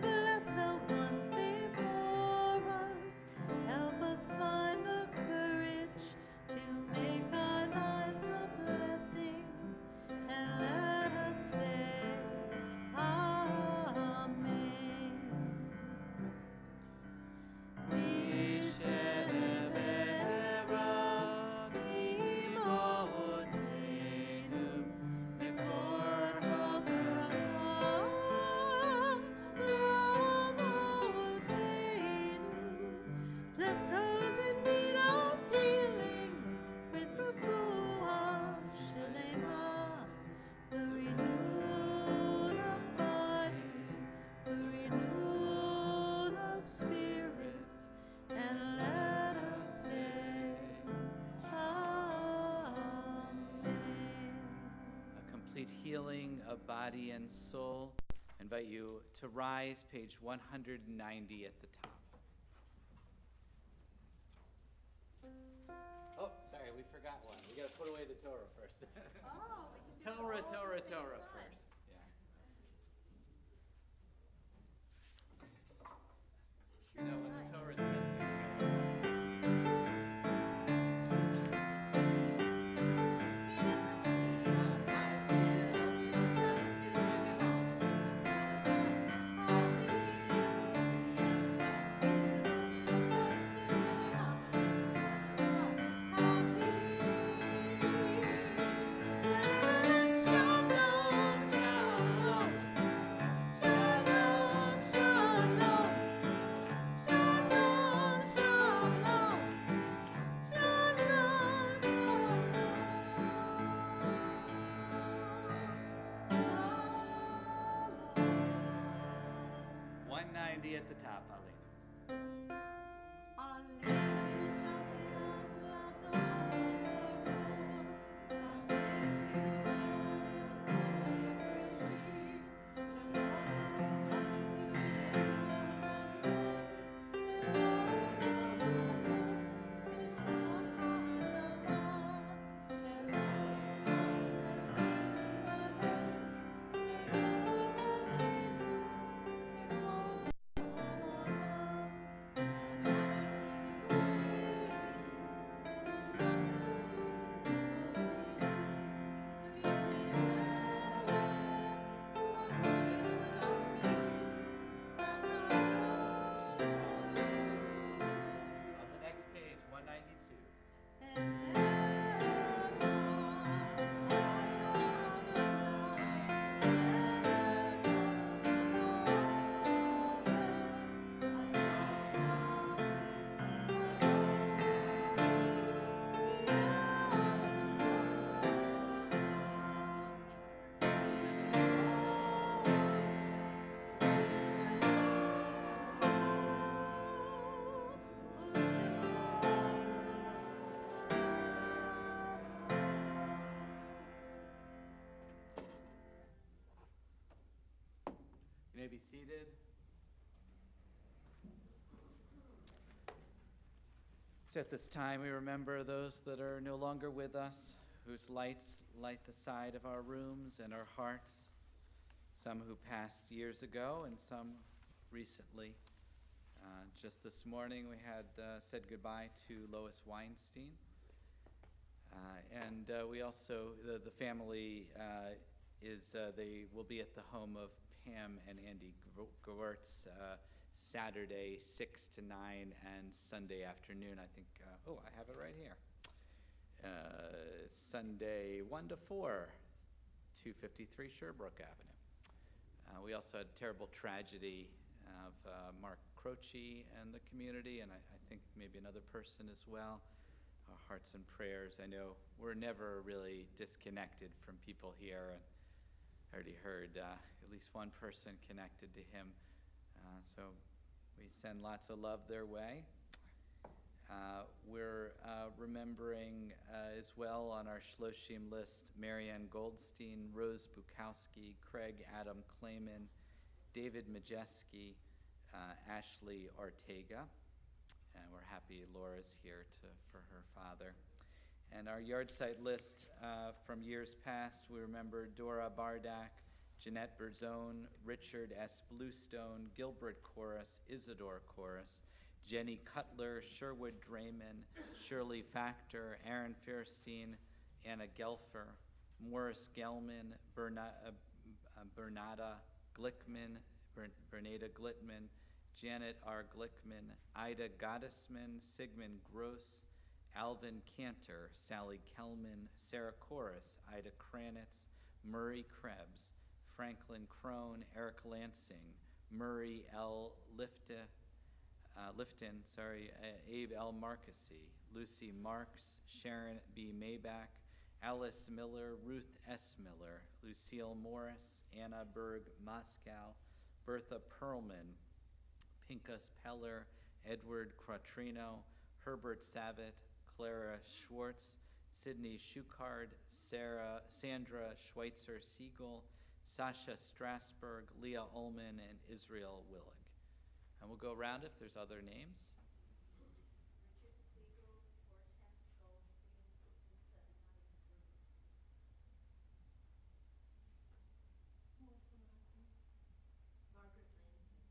bless the ones before us. Help us find the courage to make our lives a blessing, and let us say Amen. Bless those in need of healing with refuah shalema, the renewal of body, the renewal of spirit, and let us say Amen. A complete healing of body and soul. I invite you to rise, page 190 at the top. Oh, sorry, we forgot one. We got to put away the Torah first. Oh, we can do Torah, it all Torah, at the same Torah time. first. Yeah. You know when the Torah is missing. Shalom, shalom, shalom, shalom. Shalom, shalom, shalom, shalom. 190 at the top, Alina. may be seated. So at this time, we remember those that are no longer with us, whose lights light the side of our rooms and our hearts, some who passed years ago and some recently. Just this morning, we had said goodbye to Lois Weinstein. And we also, the family they will be at the home of Pam and Andy Gewurtz Saturday 6 to 9 and Sunday afternoon. I think, I have it right here. Sunday 1 to 4, 253 Sherbrooke Avenue. We also had a terrible tragedy of Mark Croce and the community, and I think maybe another person as well. Our hearts and prayers. I know we're never really disconnected from people here, and I already heard at least one person connected to him. So we send lots of love their way. We're remembering as well on our Shloshim list Marianne Goldstein, Rose Bukowski, Craig Adam Clayman, David Majeski, Ashley Ortega. And we're happy Laura's here for her father. And our yard site list from years past, we remember Dora Bardak, Jeanette Berzone, Richard S. Bluestone, Gilbert Chorus, Isidore Chorus, Jenny Cutler, Sherwood Drayman, Shirley Factor, Aaron Fairstein, Anna Gelfer, Morris Gelman, Bernada Glickman, Bernada Glittman, Janet R. Glickman, Ida Gottesman, Sigmund Gross, Alvin Cantor, Sally Kellman, Sarah Chorus, Ida Kranitz, Murray Krebs, Franklin Crone, Eric Lansing, Murray L. Lifton, Abe L. Marcusy, Lucy Marks, Sharon B. Maybach, Alice Miller, Ruth S. Miller, Lucille Morris, Anna Berg Moscow, Bertha Perlman, Pinkas Peller, Edward Quattrino, Herbert Savitt, Clara Schwartz, Sydney Schuchard, Sandra Schweitzer Siegel, Sasha Strasberg, Leah Ullman, and Israel Willig. And we'll go around if there's other names. Richard Siegel, Hortense Goldstein, Lisa and Isaac Rubenstein. Margaret Lansing.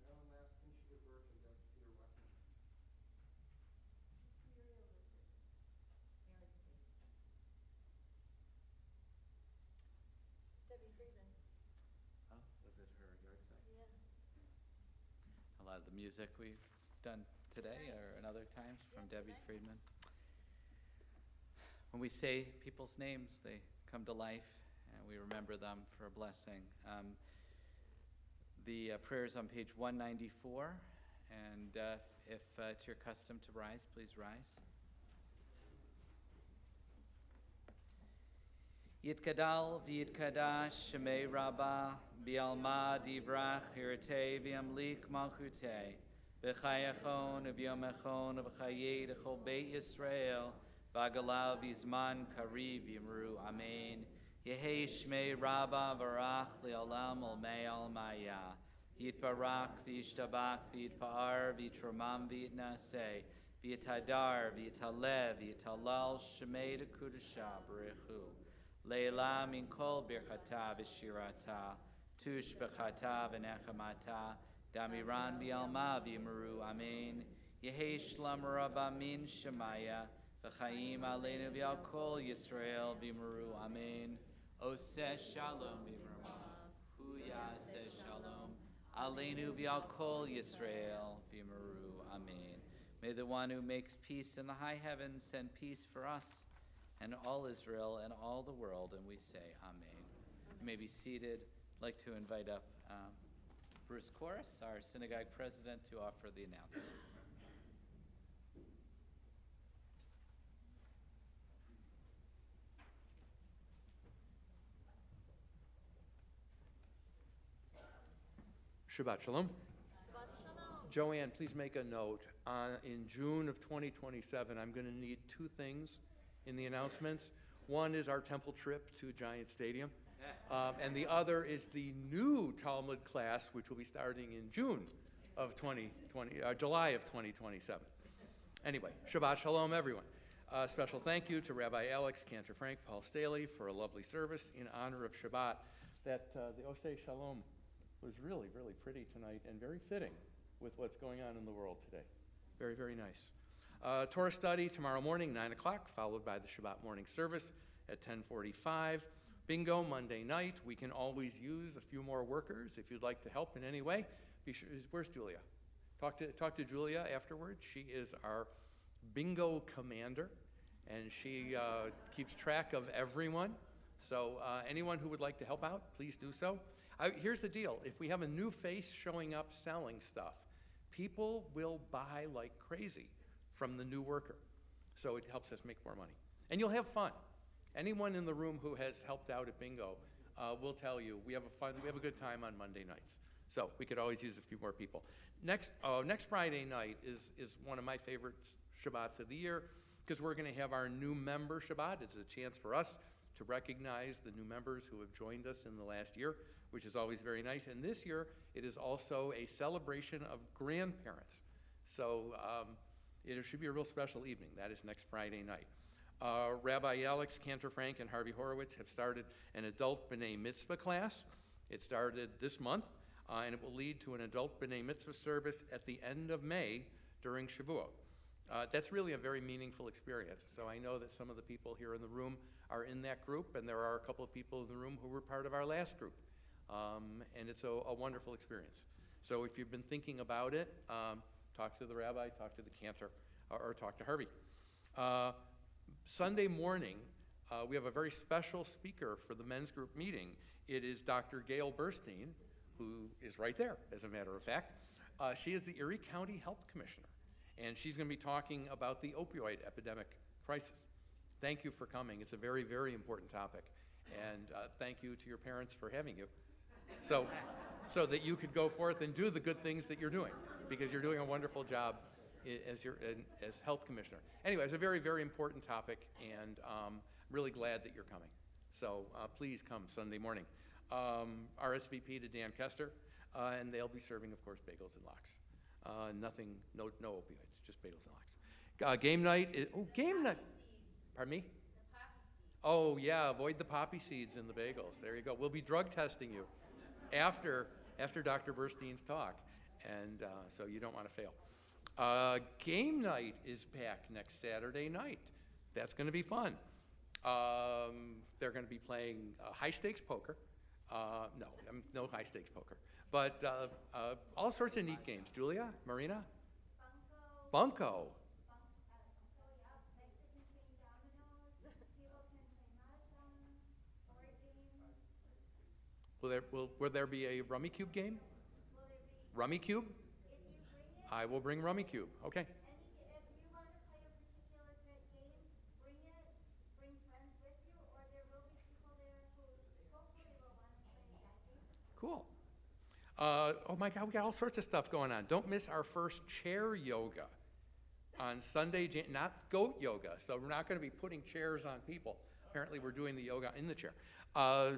Marilyn Laskin, Sheila Burke, and Peter Wetman. Muriel Luther. Mary Smith. Debbie Friedman. Oh, was it her yard site? Yeah. A lot of the music we've done today or in other times from Yeah, Debbie today. Friedman. When we say people's names, they come to life, and we remember them for a blessing. The prayers on page 194, and if it's your custom to rise, please rise. Yitkadal v'yitkadash shemei rabbah bi'alma divrach hirtei v'yamlik malchutei b'chayachon v'yomechon v'chayei d'chol beit Yisrael v'agalav v'zman kariv v'yimru amen. Yehei shmei rabbah v'rach li'olam olmei almaya yitbarak v'yishtabak v'yitpa'ar v'yitramam v'yitnaseh v'yitadar v'yitalev v'yitalal shemei d'kudusha b'rechu Leila min kol birchata v'shirata, tush b'chata v'nechamata, damiran bi'alma v'yimaru, amen. Yehi shlam rabba min shemaya, v'chaim aleinu v'al kol Yisrael v'yimaru, amen. Oseh shalom v'yimaru, hu yaseh shalom, aleinu v'al kol Yisrael v'yimaru, amen. May the one who makes peace in the high heavens send peace for us and all Israel and all the world, and we say amen. You may be seated. I'd like to invite up Bruce Corris, our synagogue president, to offer the announcements. Shabbat Shalom. Joanne, please make a note. In June of 2027, I'm going to need two things in the announcements. One is our temple trip to Giant Stadium, And the other is the new Talmud class, which will be starting in June of 2020, July of 2027. Anyway, Shabbat Shalom, everyone. Special thank you to Rabbi Alex, Cantor Frank, Paul Staley for a lovely service in honor of Shabbat. That the Oseh Shalom was really, really pretty tonight and very fitting with what's going on in the world today. Very, very nice. Torah study tomorrow morning, 9 o'clock, followed by the Shabbat morning service at 10:45. Bingo Monday night. We can always use a few more workers if you'd like to help in any way. Be sure, where's Julia? Talk to Julia afterwards. She is our bingo commander, and she keeps track of everyone. So anyone who would like to help out, please do so. Here's the deal. If we have a new face showing up selling stuff, people will buy like crazy from the new worker. So it helps us make more money. And you'll have fun. Anyone in the room who has helped out at bingo will tell you we have a good time on Monday nights. So we could always use a few more people. Next Friday night is one of my favorite Shabbats of the year because we're going to have our new member Shabbat. It's a chance for us to recognize the new members who have joined us in the last year, which is always very nice. And this year, it is also a celebration of grandparents. So it should be a real special evening. That is next Friday night. Rabbi Alex, Cantor Frank, and Harvey Horowitz have started an adult B'nai Mitzvah class. It started this month, and it will lead to an adult B'nai Mitzvah service at the end of May during Shavuot. That's really a very meaningful experience. So I know that some of the people here in the room are in that group, and there are a couple of people in the room who were part of our last group. And it's a wonderful experience. So if you've been thinking about it, talk to the rabbi, talk to the cantor, or talk to Harvey. Sunday morning, we have a very special speaker for the men's group meeting. It is Dr. Gail Burstein, who is right there, as a matter of fact. She is the Erie County Health Commissioner, and she's going to be talking about the opioid epidemic crisis. Thank you for coming. It's a very, very important topic, and thank you to your parents for having you, so that you could go forth and do the good things that you're doing, because you're doing a wonderful job as health commissioner. Anyway, it's a very, very important topic, and really glad that you're coming. So please come Sunday morning. RSVP to Dan Kester, and they'll be serving, of course, bagels and lox. No opioids, just bagels and lox. Game night. Game night. Pardon me? Oh yeah, avoid the poppy seeds in the bagels. There you go. We'll be drug testing you after Dr. Burstein's talk, and so you don't want to fail. Game night is back next Saturday night. That's going to be fun. They're going to be playing high stakes poker. No high stakes poker, but all sorts of neat games. Julia, Marina, Bunko. Will there be a Rummy Cube game? Rummy Cube? I will bring Rummy Cube. Okay. If you want to play a particular game, bring it, bring friends with you, or there will be people there who hopefully will want to play that game. Cool. Oh my God, we got all sorts of stuff going on. Don't miss our first chair yoga on Sunday, not goat yoga. So we're not going to be putting chairs on people. Apparently we're doing the yoga in the chair.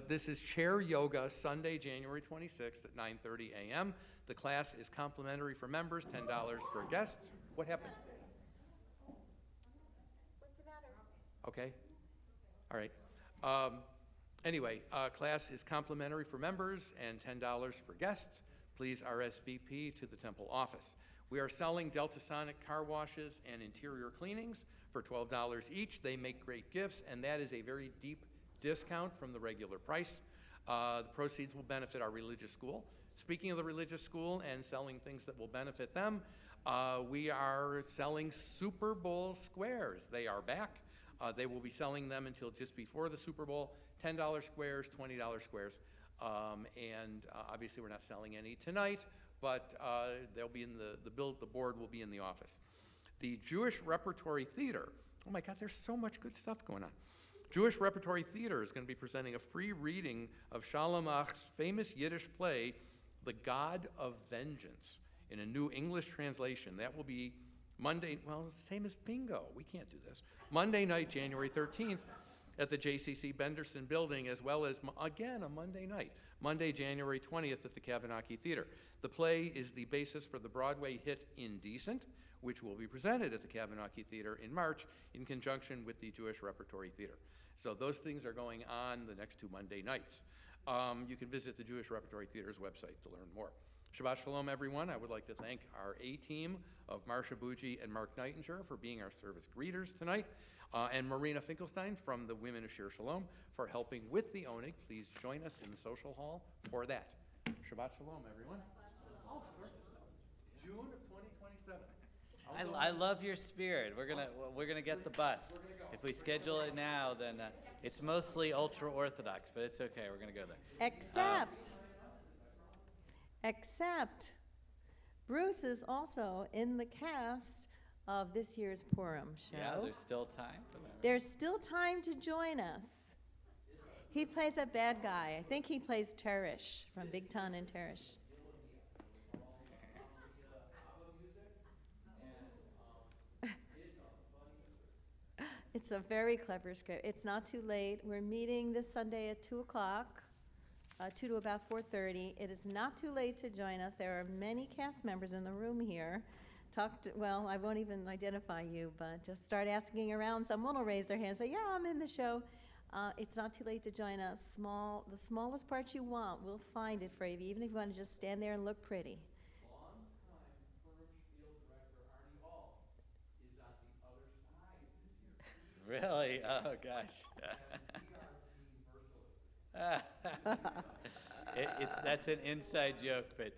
This is chair yoga Sunday, January 26th at 9:30 a.m. The class is complimentary for members, $10 for guests. What happened? What's the matter? Okay. All right. Anyway, class is complimentary for members and $10 for guests. Please RSVP to the temple office. We are selling Delta Sonic car washes and interior cleanings for $12 each. They make great gifts, and that is a very deep discount from the regular price. The proceeds will benefit our religious school. Speaking of the religious school and selling things that will benefit them, we are selling Super Bowl squares. They are back. They will be selling them until just before the Super Bowl. $10 squares, $20 squares. And obviously we're not selling any tonight, but they'll be in the board will be in the office. The Jewish Repertory Theater. Oh my God, there's so much good stuff going on. Jewish Repertory Theater is going to be presenting a free reading of Shalom Ach's famous Yiddish play, The God of Vengeance, in a new English translation. That will be Monday, well, it's the same as bingo. We can't do this. Monday night, January 13th at the JCC Benderson Building, as well as, again, a Monday night, Monday, January 20th at the Kavanaughke Theater. The play is the basis for the Broadway hit Indecent, which will be presented at the Kavanaughke Theater in March in conjunction with the Jewish Repertory Theater. So those things are going on the next 2 Monday nights. You can visit the Jewish Repertory Theater's website to learn more. Shabbat Shalom, everyone. I would like to thank our A-team of Marsha Bougie and Mark Nightinger for being our service greeters tonight, and Marina Finkelstein from the Women of Shir Shalom for helping with the Onig. Please join us in the social hall for that. Shabbat Shalom, everyone. All sorts of stuff. June of 2027. I love your spirit. We're gonna get the bus. If we schedule it now, then it's mostly ultra-Orthodox, but it's okay. We're gonna go there. Except Bruce is also in the cast of this year's Purim show. Yeah, there's still time for that. There's still time to join us. He plays a bad guy. I think he plays Teresh from Big Ton and Teresh. It's a very clever script. It's not too late. We're meeting this Sunday at 2 o'clock, 2 to about 4:30. It is not too late to join us. There are many cast members in the room here. Well, I won't even identify you, but just start asking around. Someone will raise their hand and say, yeah, I'm in the show. It's not too late to join us. The smallest part you want, we'll find it for you, even if you want to just stand there and look pretty. Longtime Purim Field Director Arnie Hall is on the other side this year. Really? Oh, gosh. That's an inside joke, but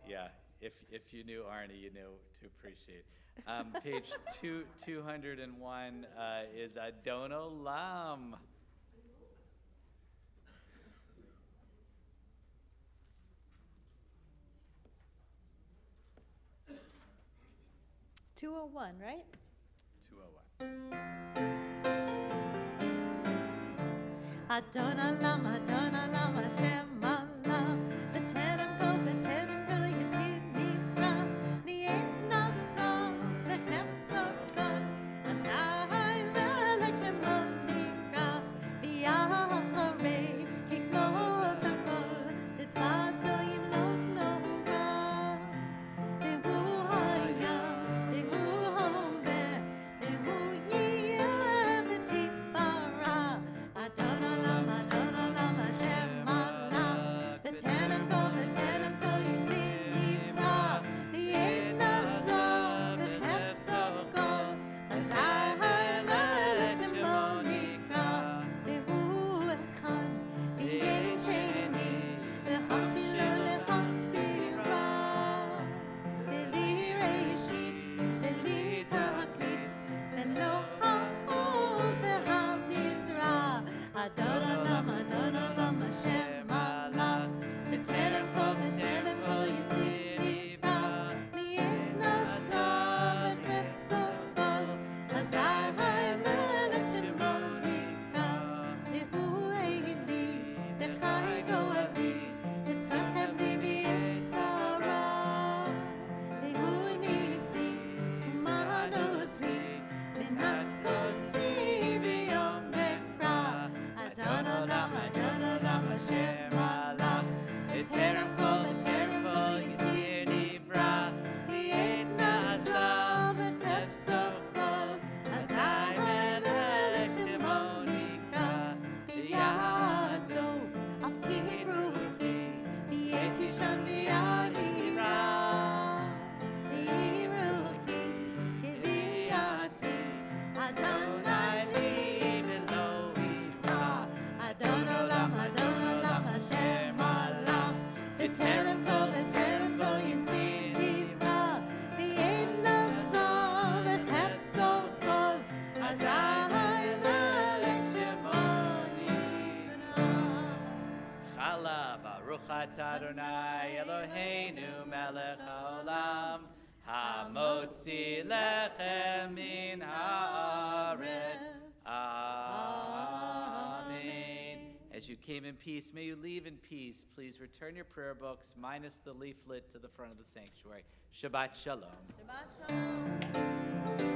yeah, if you knew Arnie, you know to appreciate. Page 201 is Adon Olam. $201, right? 201. Adon Olam, Hashem Allah, B'Terem Go, Yitzir Nira, Ni'et Nasa, Lechem Sokol, Azai Melech Shemo Nikra, V'yacharei Kiknot Hakol, V'vado Yimlok Nora, V'hu Haya, V'hu Hoveh, V'hu Yiyeh V'tifara, Adon Olam, Hashem Allah, B'Terem Go, Yitzir Nira, Ni'et Nasa, Lechem Sokol, Azai Melech Shemo Nikra, V'hu Echad, V'yein Sheni, V'chak Shilo Lechachbira, V'li Reishit, V'li Tachlit, V'lo Ha'oz V'ha'mizra, Adon Olam, Hashem Allah, B'Terem Go, Yitzir Nira, Ni'et Nasa, Lechem Sokol, Azai Melech Shemo Nikra, V'hu Eili, V'chai Go'ali, V'tzochem Libi Yitzhara, V'hu Nisi, U'manos Mi, V'nat Kosi B'yom Ekra, Adon Olam, Hashem Allah, B'Terem Go, Yitzir Nira, Ni'et Nasa, Lechem Sokol, Azai Melech Shemo Nikra, B'yado, Af Kibruchi, B'yeti Sham B'yadira, B'yiruchi, K'viyati, Adonai li v'lo ira, Adon Olam, Hashem Allah, B'Terem Go, Yitzir Nira, Ni'et Nasa, Lechem Sokol, Azai Melech Shemo Nikra. Chala, Baruch Atah Adonai Eloheinu melech haolam, hamotzi lechem min haaretz. Amen. As you came in peace, may you leave in peace. Please return your prayer books, minus the leaflet, to the front of the sanctuary. Shabbat Shalom. Shabbat Shalom.